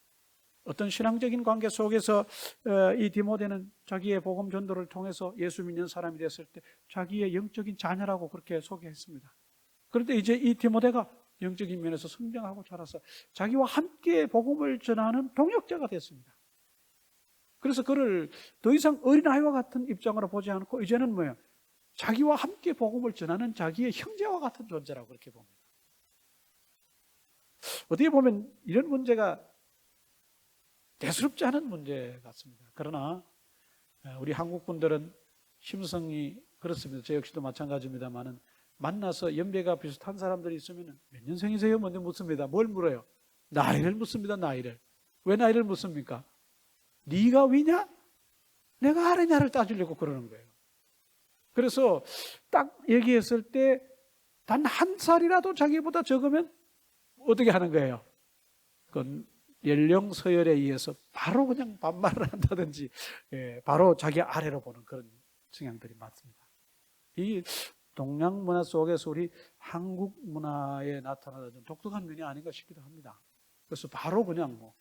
어떤 신앙적인 관계 속에서 이 디모데는 자기의 복음 전도를 통해서 예수 믿는 사람이 됐을 때 자기의 영적인 자녀라고 그렇게 소개했습니다. 그런데 이제 이 디모데가 영적인 면에서 성장하고 자라서 자기와 함께 복음을 전하는 동역자가 됐습니다. 그래서 그를 더 이상 어린아이와 같은 입장으로 보지 않고 이제는 뭐예요? 자기와 함께 복음을 전하는 자기의 형제와 같은 존재라고 그렇게 봅니다. 어떻게 보면 이런 문제가 대수롭지 않은 문제 같습니다. 그러나 우리 한국 분들은 심성이 그렇습니다. 저 역시도 마찬가지입니다만은 만나서 연배가 비슷한 사람들이 있으면 몇 년생이세요? 먼저 묻습니다. 뭘 물어요? 나이를 묻습니다. 나이를. 왜 나이를 묻습니까? 네가 위냐? 내가 아래냐를 따지려고 그러는 거예요. 그래서 딱 얘기했을 때 단 한 살이라도 자기보다 적으면 어떻게 하는 거예요? 그건 연령 서열에 의해서 바로 그냥 반말을 한다든지 바로 자기 아래로 보는 그런 성향들이 많습니다. 이 동양 문화 속에서 우리 한국 문화에 나타나는 독특한 면이 아닌가 싶기도 합니다. 그래서 바로 그냥 뭐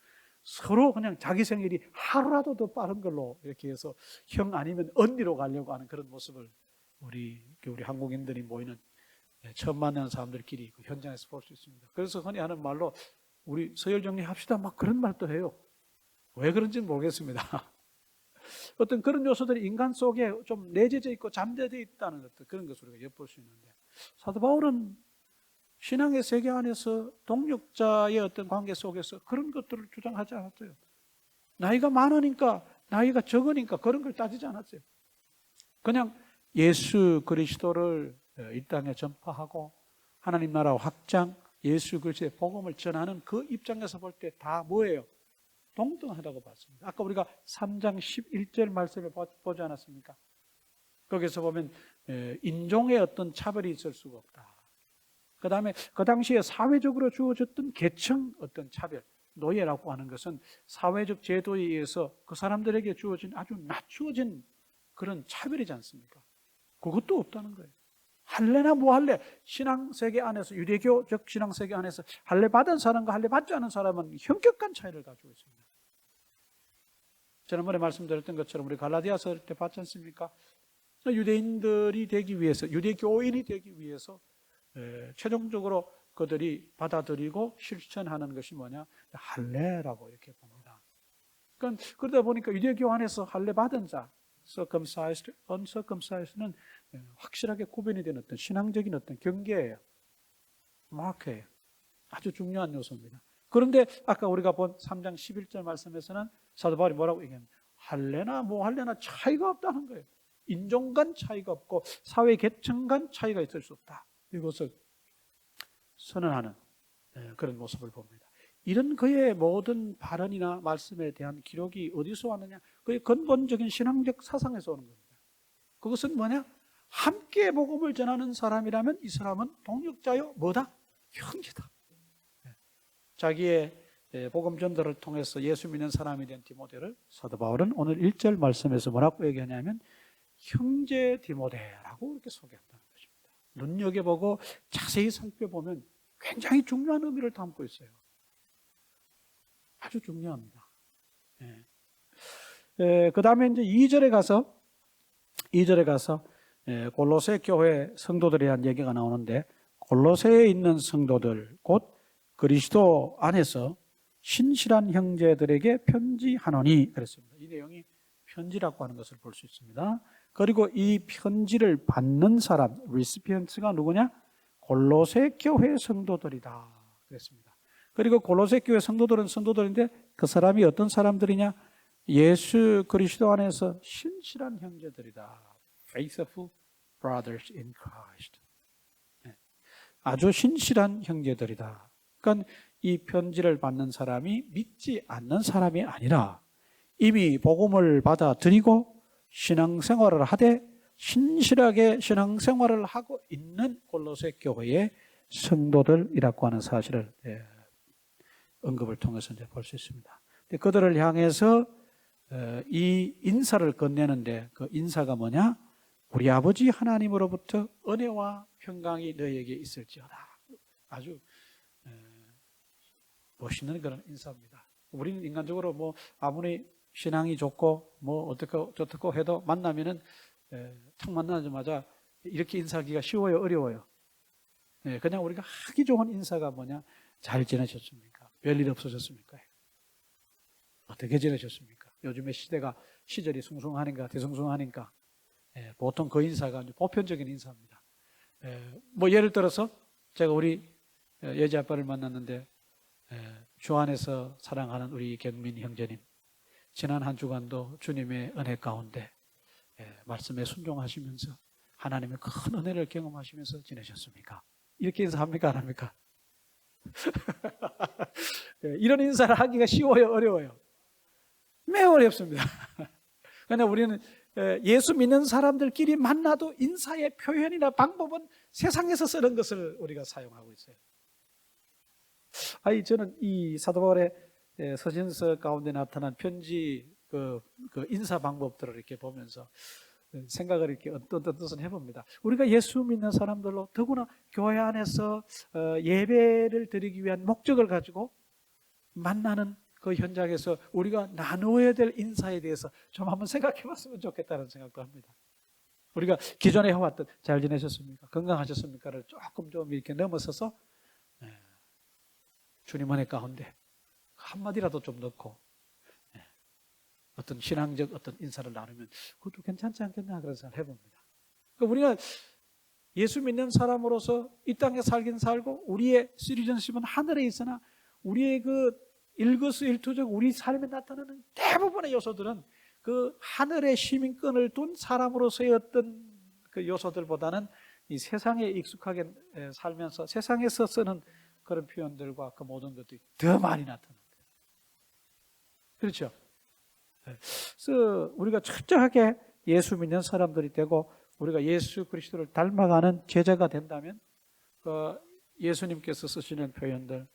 서로 그냥 자기 생일이 하루라도 더 빠른 걸로 이렇게 해서 형 아니면 언니로 가려고 하는 그런 모습을 우리 한국인들이 모이는 처음 만나는 사람들끼리 그 현장에서 볼 수 있습니다. 그래서 흔히 하는 말로 우리 서열 정리합시다 막 그런 말도 해요. 왜 그런지는 모르겠습니다. 어떤 그런 요소들이 인간 속에 좀 내재져 있고 잠재되어 있다는 어떤 그런 것을 우리가 엿볼 수 있는데, 사도 바울은 신앙의 세계 안에서 동력자의 어떤 관계 속에서 그런 것들을 주장하지 않았어요. 나이가 많으니까, 나이가 적으니까 그런 걸 따지지 않았어요. 그냥 예수 그리스도를 이 땅에 전파하고 하나님 나라 확장, 예수 그리스도의 복음을 전하는 그 입장에서 볼 때 다 뭐예요? 동등하다고 봤습니다. 아까 우리가 3장 11절 말씀을 보지 않았습니까? 거기서 보면 인종의 어떤 차별이 있을 수가 없다. 그 다음에 그 당시에 사회적으로 주어졌던 계층 어떤 차별, 노예라고 하는 것은 사회적 제도에 의해서 그 사람들에게 주어진 아주 낮추어진 그런 차별이지 않습니까? 그것도 없다는 거예요. 할례나 무할례, 신앙세계 안에서, 유대교적 신앙세계 안에서 할례 받은 사람과 할례 받지 않은 사람은 현격한 차이를 가지고 있습니다. 지난번에 말씀드렸던 것처럼 우리 갈라디아서 때 봤지 않습니까? 유대인들이 되기 위해서, 유대교인이 되기 위해서 최종적으로 그들이 받아들이고 실천하는 것이 뭐냐? 할례라고 이렇게 봅니다. 그러다 보니까 유대교 안에서 할례 받은 자, circumcised, uncircumcised는 확실하게 구분이 되는 어떤 신앙적인 어떤 경계예요. 마크예요. 아주 중요한 요소입니다. 그런데 아까 우리가 본 3장 11절 말씀에서는 사도 바울이 뭐라고 얘기합니까? 할례나 무할례나 차이가 없다는 거예요. 인종 간 차이가 없고 사회 계층 간 차이가 있을 수 없다. 이것을 선언하는 그런 모습을 봅니다. 이런 그의 모든 발언이나 말씀에 대한 기록이 어디서 왔느냐? 그의 근본적인 신앙적 사상에서 오는 겁니다. 그것은 뭐냐? 함께 복음을 전하는 사람이라면 이 사람은 동역자요 뭐다? 형제다. 자기의 복음 전도를 통해서 예수 믿는 사람이 된 디모데를 사도 바울은 오늘 1절 말씀에서 뭐라고 얘기하냐면 형제 디모데라고 이렇게 소개한다는 것입니다. 눈여겨보고 자세히 살펴보면 굉장히 중요한 의미를 담고 있어요. 아주 중요합니다. 그 다음에 이제 2절에 가서 골로새 교회 성도들에 대한 얘기가 나오는데, 골로새에 있는 성도들 곧 그리스도 안에서 신실한 형제들에게 편지하노니 그랬습니다. 이 내용이 편지라고 하는 것을 볼 수 있습니다. 그리고 이 편지를 받는 사람, 리시피언트가 누구냐? 골로새 교회 성도들이다 그랬습니다. 그리고 골로새 교회 성도들은 성도들인데 그 사람이 어떤 사람들이냐? 예수 그리스도 안에서 신실한 형제들이다. Faithful brothers in Christ. 아주 신실한 형제들이다. 그러니까 이 편지를 받는 사람이 믿지 않는 사람이 아니라 이미 복음을 받아들이고 신앙생활을 하되 신실하게 신앙생활을 하고 있는 골로새 교회의 성도들이라고 하는 사실을 언급을 통해서 이제 볼 수 있습니다. 그들을 향해서 이 인사를 건네는데 그 인사가 뭐냐? 우리 아버지 하나님으로부터 은혜와 평강이 너희에게 있을지어다. 아주 멋있는 그런 인사입니다. 우리는 인간적으로 뭐 아무리 신앙이 좋고 뭐 어떻고 저떻고 해도 만나면은 탁 만나자마자 이렇게 인사하기가 쉬워요, 어려워요? 그냥 우리가 하기 좋은 인사가 뭐냐? 잘 지내셨습니까? 별일 없으셨습니까? 어떻게 지내셨습니까? 요즘에 시절이 숭숭하니까 뒤숭숭하니까 보통 그 인사가 보편적인 인사입니다. 뭐 예를 들어서 제가 우리 여자 아빠를 만났는데 주 안에서 사랑하는 우리 경민 형제님, 지난 한 주간도 주님의 은혜 가운데 말씀에 순종하시면서 하나님의 큰 은혜를 경험하시면서 지내셨습니까? 이렇게 인사합니까? 안 합니까? 이런 인사를 하기가 쉬워요, 어려워요? 매우 어렵습니다. 그런데 우리는 예수 믿는 사람들끼리 만나도 인사의 표현이나 방법은 세상에서 쓰는 것을 우리가 사용하고 있어요. 저는 이 사도 바울의 서신서 가운데 나타난 편지 그 인사 방법들을 이렇게 보면서 생각을 이렇게 어떤 뜻은 해봅니다. 우리가 예수 믿는 사람들로 더구나 교회 안에서 예배를 드리기 위한 목적을 가지고 만나는 그 현장에서 우리가 나누어야 될 인사에 대해서 좀 한번 생각해 봤으면 좋겠다는 생각도 합니다. 우리가 기존에 해왔던 잘 지내셨습니까? 건강하셨습니까?를 조금 좀 이렇게 넘어서서 주님 은혜 가운데 한마디라도 좀 넣고 어떤 신앙적 어떤 인사를 나누면 그것도 괜찮지 않겠나 그런 생각을 해봅니다. 그러니까 우리가 예수 믿는 사람으로서 이 땅에 살긴 살고 우리의 시리전십은 하늘에 있으나 우리의 그 일거수일투족 우리 삶에 나타나는 대부분의 요소들은 그 하늘의 시민권을 둔 사람으로서의 어떤 그 요소들보다는 이 세상에 익숙하게 살면서 세상에서 쓰는 그런 표현들과 그 모든 것들이 더 많이 나타납니다. 그렇죠? 그래서 우리가 철저하게 예수 믿는 사람들이 되고 우리가 예수 그리스도를 닮아가는 제자가 된다면 그 예수님께서 쓰시는 표현들,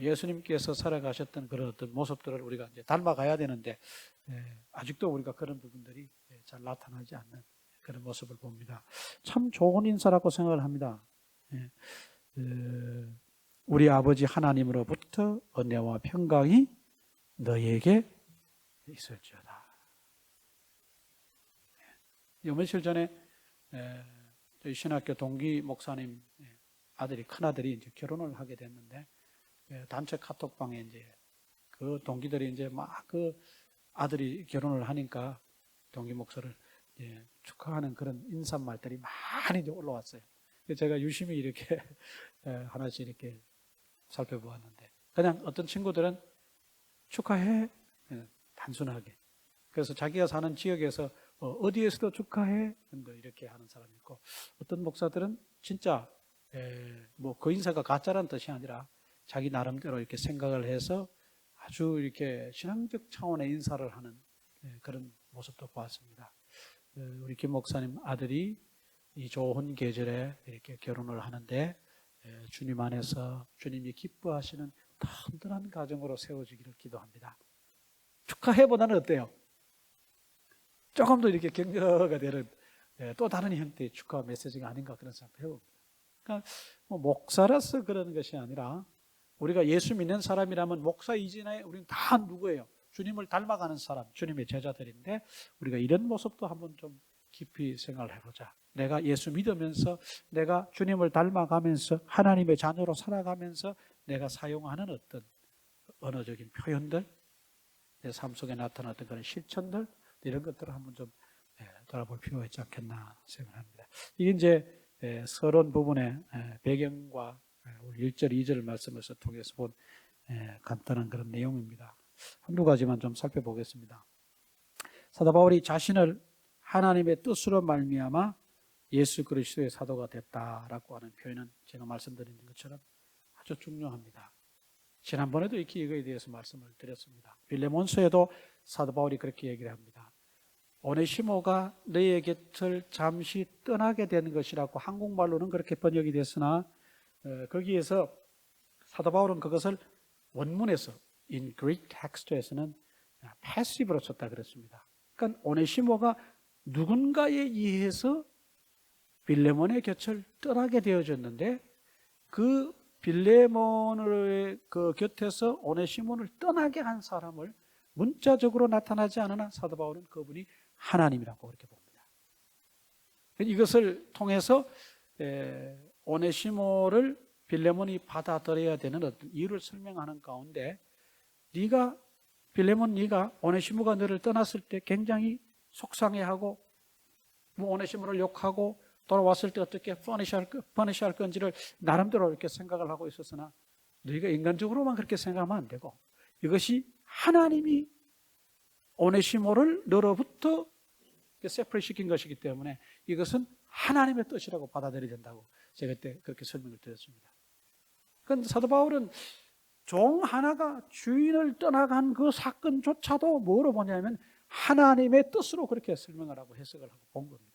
예수님께서 살아가셨던 그런 어떤 모습들을 우리가 이제 닮아가야 되는데 아직도 우리가 그런 부분들이 잘 나타나지 않는 그런 모습을 봅니다. 참 좋은 인사라고 생각을 합니다. 우리 아버지 하나님으로부터 은혜와 평강이 너희에게 있을지어다. 며칠 전에 저희 신학교 동기 목사님 아들이 큰아들이 이제 결혼을 하게 됐는데 단체 카톡방에 이제 그 동기들이 이제 막 그 아들이 결혼을 하니까 동기 목사를 축하하는 그런 인사말들이 많이 이제 올라왔어요. 제가 유심히 이렇게 하나씩 이렇게 살펴보았는데 그냥 어떤 친구들은 축하해 단순하게 그래서 자기가 사는 지역에서 어디에서도 축하해 이렇게 하는 사람이 있고 어떤 목사들은 진짜 뭐 그 인사가 가짜라는 뜻이 아니라 자기 나름대로 이렇게 생각을 해서 아주 이렇게 신앙적 차원의 인사를 하는 그런 모습도 보았습니다. 우리 김 목사님 아들이 이 좋은 계절에 이렇게 결혼을 하는데 주님 안에서 주님이 기뻐하시는 든든한 가정으로 세워지기를 기도합니다. 축하해보다는 어때요? 조금 더 이렇게 격려가 되는 또 다른 형태의 축하 메시지가 아닌가 그런 생각을 해봅니다. 그러니까 뭐 목사라서 그러는 것이 아니라 우리가 예수 믿는 사람이라면 목사 이전에 우리는 다 누구예요? 주님을 닮아가는 사람, 주님의 제자들인데 우리가 이런 모습도 한번 좀 깊이 생각을 해보자. 내가 예수 믿으면서 내가 주님을 닮아가면서 하나님의 자녀로 살아가면서 내가 사용하는 어떤 언어적인 표현들, 내 삶 속에 나타났던 그런 실천들 이런 것들을 한번 좀 돌아볼 필요가 있지 않겠나 생각합니다. 이게 이제 서론 부분의 배경과 우리 1절, 2절 말씀을 통해서 본 간단한 그런 내용입니다. 한두 가지만 좀 살펴보겠습니다. 사도 바울이 자신을 하나님의 뜻으로 말미암아 예수 그리스도의 사도가 됐다라고 하는 표현은 제가 말씀드린 것처럼 아주 중요합니다. 지난번에도 이거에 대해서 말씀을 드렸습니다. 빌레몬서에도 사도 바울이 그렇게 얘기를 합니다. 오네시모가 너의 곁을 잠시 떠나게 된 것이라고 한국말로는 그렇게 번역이 됐으나 거기에서 사도 바울은 그것을 원문에서 in Greek text에서는 패시브로 썼다 그랬습니다. 그러니까 오네시모가 누군가에 의해서 빌레몬의 곁을 떠나게 되어졌는데 그 빌레몬의 그 곁에서 오네시모를 떠나게 한 사람을 문자적으로 나타나지 않으나 사도 바울은 그분이 하나님이라고 그렇게 봅니다. 이것을 통해서 오네시모를 빌레몬이 받아들여야 되는 어떤 이유를 설명하는 가운데 빌레몬 네가 오네시모가 너를 떠났을 때 굉장히 속상해하고 뭐 오네시모를 욕하고 돌아왔을 때 어떻게 퍼니시할 건지를 나름대로 이렇게 생각을 하고 있었으나 너희가 인간적으로만 그렇게 생각하면 안 되고 이것이 하나님이 오네시모를 너로부터 세퍼레이트 시킨 것이기 때문에 이것은 하나님의 뜻이라고 받아들여야 된다고 제가 그때 그렇게 설명을 드렸습니다. 그런데 사도 바울은 종 하나가 주인을 떠나간 그 사건조차도 뭐로 보냐면 하나님의 뜻으로 그렇게 설명을 하고 해석을 하고 본 겁니다.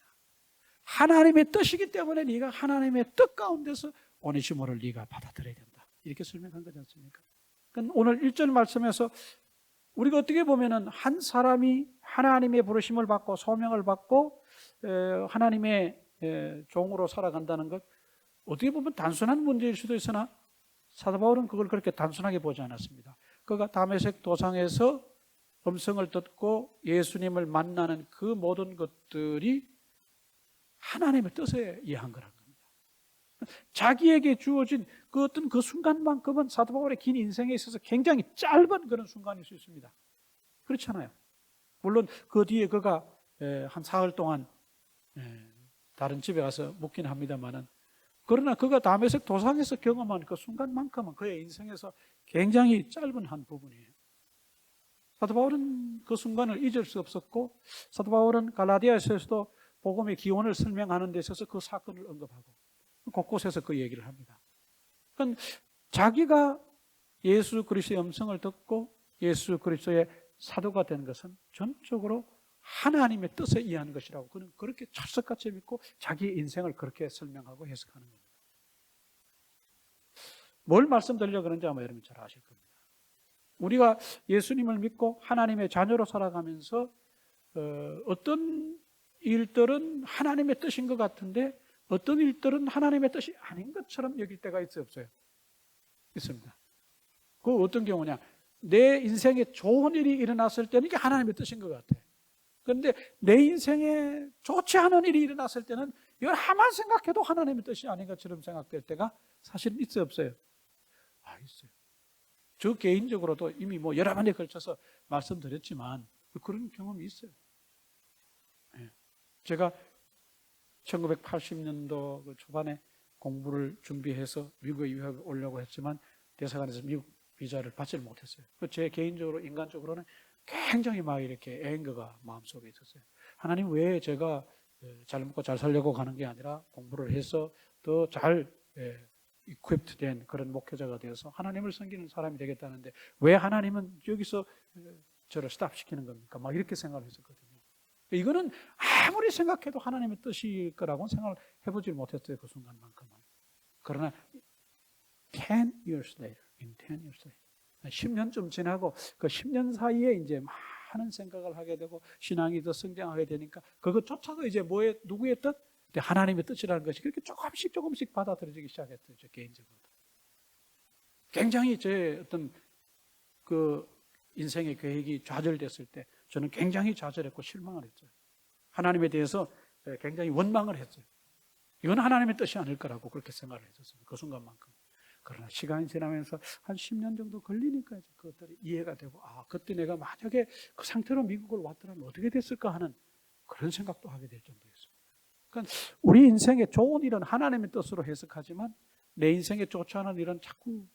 하나님의 뜻이기 때문에 네가 하나님의 뜻 가운데서 오네시모를 네가 받아들여야 된다. 이렇게 설명한 거지 않습니까? 그러니까 오늘 1절 말씀에서 우리가 어떻게 보면은 한 사람이 하나님의 부르심을 받고 소명을 받고 하나님의 종으로 살아간다는 것 어떻게 보면 단순한 문제일 수도 있으나 사도 바울은 그걸 그렇게 단순하게 보지 않았습니다. 그가 다메섹 도상에서 음성을 듣고 예수님을 만나는 그 모든 것들이 하나님의 뜻에 의한 거란 겁니다. 자기에게 주어진 그 어떤 그 순간만큼은 사도 바울의 긴 인생에 있어서 굉장히 짧은 그런 순간일 수 있습니다. 그렇잖아요. 물론 그 뒤에 그가 한 사흘 동안 다른 집에 가서 묵긴 합니다만은, 그러나 그가 다메섹 도상에서 경험한 그 순간만큼은 그의 인생에서 굉장히 짧은 한 부분이에요. 사도 바울은 그 순간을 잊을 수 없었고, 사도 바울은 갈라디아서에서도 복음의 기원을 설명하는 데 있어서 그 사건을 언급하고 곳곳에서 그 얘기를 합니다. 그러니까 자기가 예수 그리스도의 음성을 듣고 예수 그리스도의 사도가 된 것은 전적으로 하나님의 뜻에 의한 것이라고 그는 그렇게 철석같이 믿고 자기 인생을 그렇게 설명하고 해석하는 겁니다. 뭘 말씀드리려고 그런지 아마 여러분 잘 아실 겁니다. 우리가 예수님을 믿고 하나님의 자녀로 살아가면서 어떤 일들은 하나님의 뜻인 것 같은데 어떤 일들은 하나님의 뜻이 아닌 것처럼 여길 때가 있어요, 없어요? 있습니다. 그 어떤 경우냐? 내 인생에 좋은 일이 일어났을 때는 이게 하나님의 뜻인 것 같아. 그런데 내 인생에 좋지 않은 일이 일어났을 때는 이걸 하만 생각해도 하나님의 뜻이 아닌 것처럼 생각될 때가 사실은 있어요, 없어요? 있어요. 저 개인적으로도 이미 뭐 여러 번에 걸쳐서 말씀드렸지만 그런 경험이 있어요. 제가 1980년도 그 초반에 공부를 준비해서 미국에 유학을 오려고 했지만 대사관에서 미국 비자를 받지를 못했어요. 제 개인적으로 인간적으로는 굉장히 막 이렇게 애인거가 마음속에 있었어요. 하나님 왜 제가 잘 먹고 잘 살려고 가는 게 아니라 공부를 해서 더 잘 equipped 된 그런 목회자가 되어서 하나님을 섬기는 사람이 되겠다는데 왜 하나님은 여기서 저를 스탑시키는 겁니까? 막 이렇게 생각을 했었거든요. 이거는 아무리 생각해도 하나님의 뜻일 거라고는 생각을 해보지 못했어요. 그 순간만큼은. 그러나 10 years later, in 10 years later, 10년쯤 지나고 그 10년 사이에 이제 많은 생각을 하게 되고 신앙이 더 성장하게 되니까 그것조차도 이제 누구의 뜻? 하나님의 뜻이라는 것이 그렇게 조금씩 받아들여지기 시작했어요. 저 개인적으로도. 굉장히 제 어떤 그 인생의 계획이 좌절됐을 때 저는 굉장히 좌절했고 실망을 했어요. 하나님에 대해서 굉장히 원망을 했어요. 이건 하나님의 뜻이 아닐 거라고 그렇게 생각을 했었어요. 그 순간만큼. 그러나 시간이 지나면서 한 10년 정도 걸리니까 이제 그것들이 이해가 되고 그때 내가 만약에 그 상태로 미국을 왔더라면 어떻게 됐을까 하는 그런 생각도 하게 될 정도였습니다. 그러니까 우리 인생의 좋은 일은 하나님의 뜻으로 해석하지만 내 인생에 좋지 않은 일은 자꾸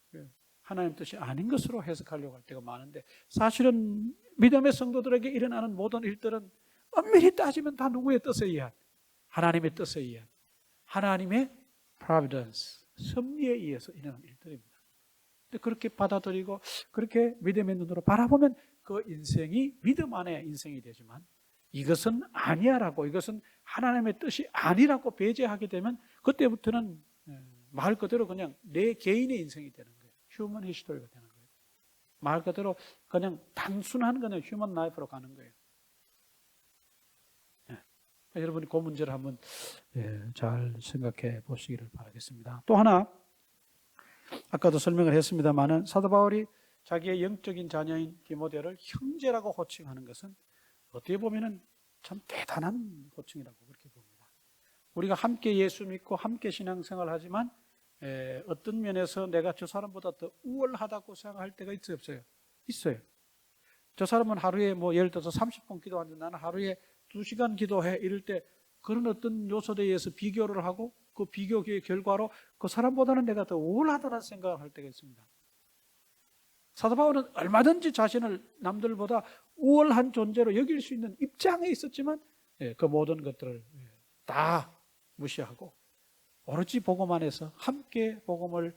하나님 뜻이 아닌 것으로 해석하려고 할 때가 많은데 사실은 믿음의 성도들에게 일어나는 모든 일들은 엄밀히 따지면 다 누구의 뜻에 의한? 하나님의 뜻에 의한 하나님의 providence, 섭리에 의해서 일어난 일들입니다. 근데 그렇게 받아들이고 그렇게 믿음의 눈으로 바라보면 그 인생이 믿음 안에 인생이 되지만 이것은 아니야라고 이것은 하나님의 뜻이 아니라고 배제하게 되면 그때부터는 말 그대로 그냥 내 개인의 인생이 되는 거예요. 휴먼 히스토리가 되는 거예요. 말 그대로 그냥 단순한 그냥 휴먼 라이프로 가는 거예요. 여러분이 그 문제를 한번 잘 생각해 보시기를 바라겠습니다. 또 하나 아까도 설명을 했습니다마는 사도 바울이 자기의 영적인 자녀인 디모데를 형제라고 호칭하는 것은 어떻게 보면은 참 대단한 호칭이라고 그렇게 봅니다. 우리가 함께 예수 믿고 함께 신앙생활을 하지만 어떤 면에서 내가 저 사람보다 더 우월하다고 생각할 때가 있어요, 없어요? 있어요. 저 사람은 하루에 뭐 예를 들어서 30분 기도하는데 나는 하루에 2시간 기도해 이럴 때 그런 어떤 요소에 의해서 비교를 하고 그 비교의 결과로 그 사람보다는 내가 더 우월하다는 생각을 할 때가 있습니다. 사도 바울은 얼마든지 자신을 남들보다 우월한 존재로 여길 수 있는 입장에 있었지만 그 모든 것들을 다 무시하고 오로지 복음 안에서 함께 복음을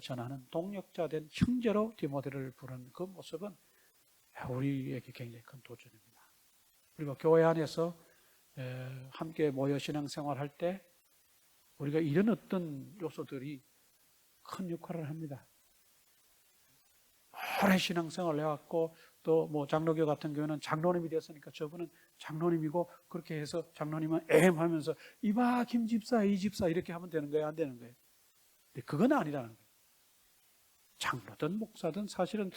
전하는 동력자 된 형제로 디모데를 부르는 그 모습은 우리에게 굉장히 큰 도전입니다. 그리고 교회 안에서 함께 모여 신앙생활할 때 우리가 이런 어떤 요소들이 큰 역할을 합니다. 오래 신앙생활을 해왔고 또 뭐 장로교 같은 경우는 장로님이 됐으니까 저분은 장로님이고 그렇게 해서 장로님은 하면서 이봐 김 집사 이 집사 이렇게 하면 되는 거예요, 안 되는 거예요? 근데 그건 아니라는 거예요. 장로든 목사든 사실은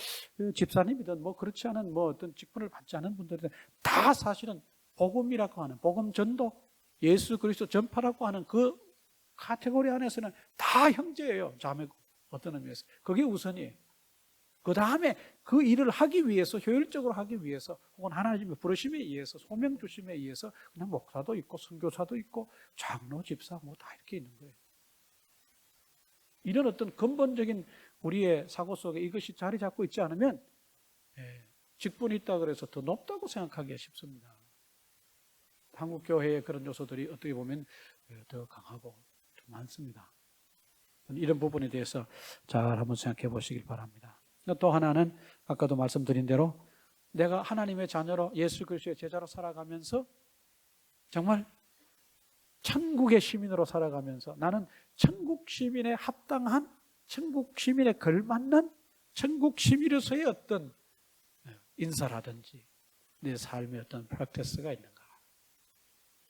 집사님이든 뭐 그렇지 않은 뭐 어떤 직분을 받지 않은 분들은 다 사실은 복음이라고 하는 복음 전도 예수 그리스도 전파라고 하는 그 카테고리 안에서는 다 형제예요, 자매고 어떤 의미에서 그게 우선이에요. 그 다음에 그 일을 하기 위해서, 효율적으로 하기 위해서, 혹은 하나님의 부르심에 의해서, 소명 주심에 의해서 그냥 목사도 있고 선교사도 있고 장로, 집사 뭐 다 이렇게 있는 거예요. 이런 어떤 근본적인 우리의 사고 속에 이것이 자리 잡고 있지 않으면 직분이 있다 그래서 더 높다고 생각하기가 쉽습니다. 한국 교회의 그런 요소들이 어떻게 보면 더 강하고 더 많습니다. 이런 부분에 대해서 잘 한번 생각해 보시길 바랍니다. 또 하나는 아까도 말씀드린 대로 내가 하나님의 자녀로 예수 그리스도의 제자로 살아가면서 정말 천국의 시민으로 살아가면서 나는 천국 시민에 합당한, 천국 시민에 걸맞는 천국 시민으로서의 어떤 인사라든지 내 삶의 어떤 프랙티스가 있는가,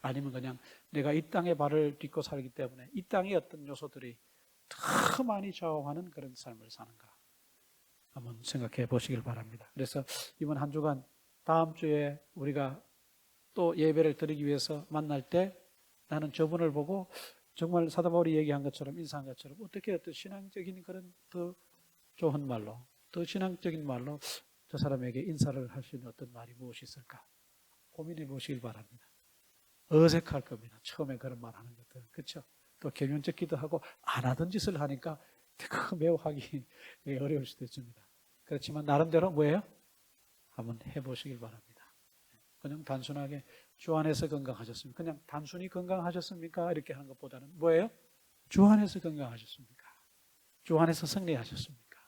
아니면 그냥 내가 이 땅에 발을 딛고 살기 때문에 이 땅의 어떤 요소들이 더 많이 좌우하는 그런 삶을 사는가 한번 생각해 보시길 바랍니다. 그래서 이번 한 주간 다음 주에 우리가 또 예배를 드리기 위해서 만날 때 나는 저분을 보고 정말 사도 바울이 얘기한 것처럼, 인사한 것처럼 어떻게 어떤 신앙적인 그런 더 좋은 말로, 더 신앙적인 말로 저 사람에게 인사를 할 수 있는 어떤 말이 무엇이 있을까 고민해 보시길 바랍니다. 어색할 겁니다. 처음에 그런 말 하는 것들. 그렇죠? 또 경연적기도 하고 안 하던 짓을 하니까 매우 하기 어려울 수도 있습니다. 그렇지만 나름대로 뭐예요? 한번 해보시길 바랍니다. 그냥 단순하게 주 안에서 건강하셨습니까? 그냥 단순히 건강하셨습니까? 이렇게 하는 것보다는 뭐예요? 주 안에서 건강하셨습니까? 주 안에서 승리하셨습니까?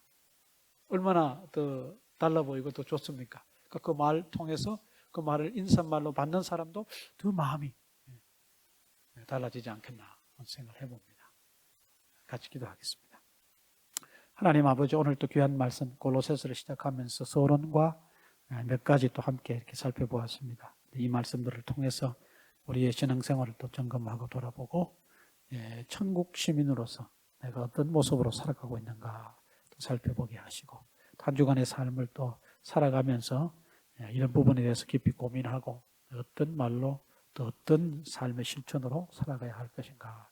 얼마나 더 달라 보이고 더 좋습니까? 그 말 통해서 그 말을 인사말로 받는 사람도 더 마음이 달라지지 않겠나 생각을 해봅니다. 같이 기도하겠습니다. 하나님 아버지, 오늘 또 귀한 말씀 골로새서를 시작하면서 서론과 몇 가지 또 함께 이렇게 살펴보았습니다. 이 말씀들을 통해서 우리의 신앙생활을 또 점검하고 돌아보고 천국 시민으로서 내가 어떤 모습으로 살아가고 있는가 또 살펴보게 하시고, 한 주간의 삶을 또 살아가면서 이런 부분에 대해서 깊이 고민하고 어떤 말로 또 어떤 삶의 실천으로 살아가야 할 것인가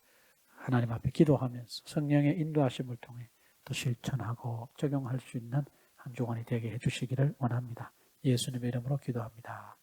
하나님 앞에 기도하면서 성령의 인도하심을 통해 또 실천하고 적용할 수 있는 한 주간이 되게 해주시기를 원합니다. 예수님의 이름으로 기도합니다.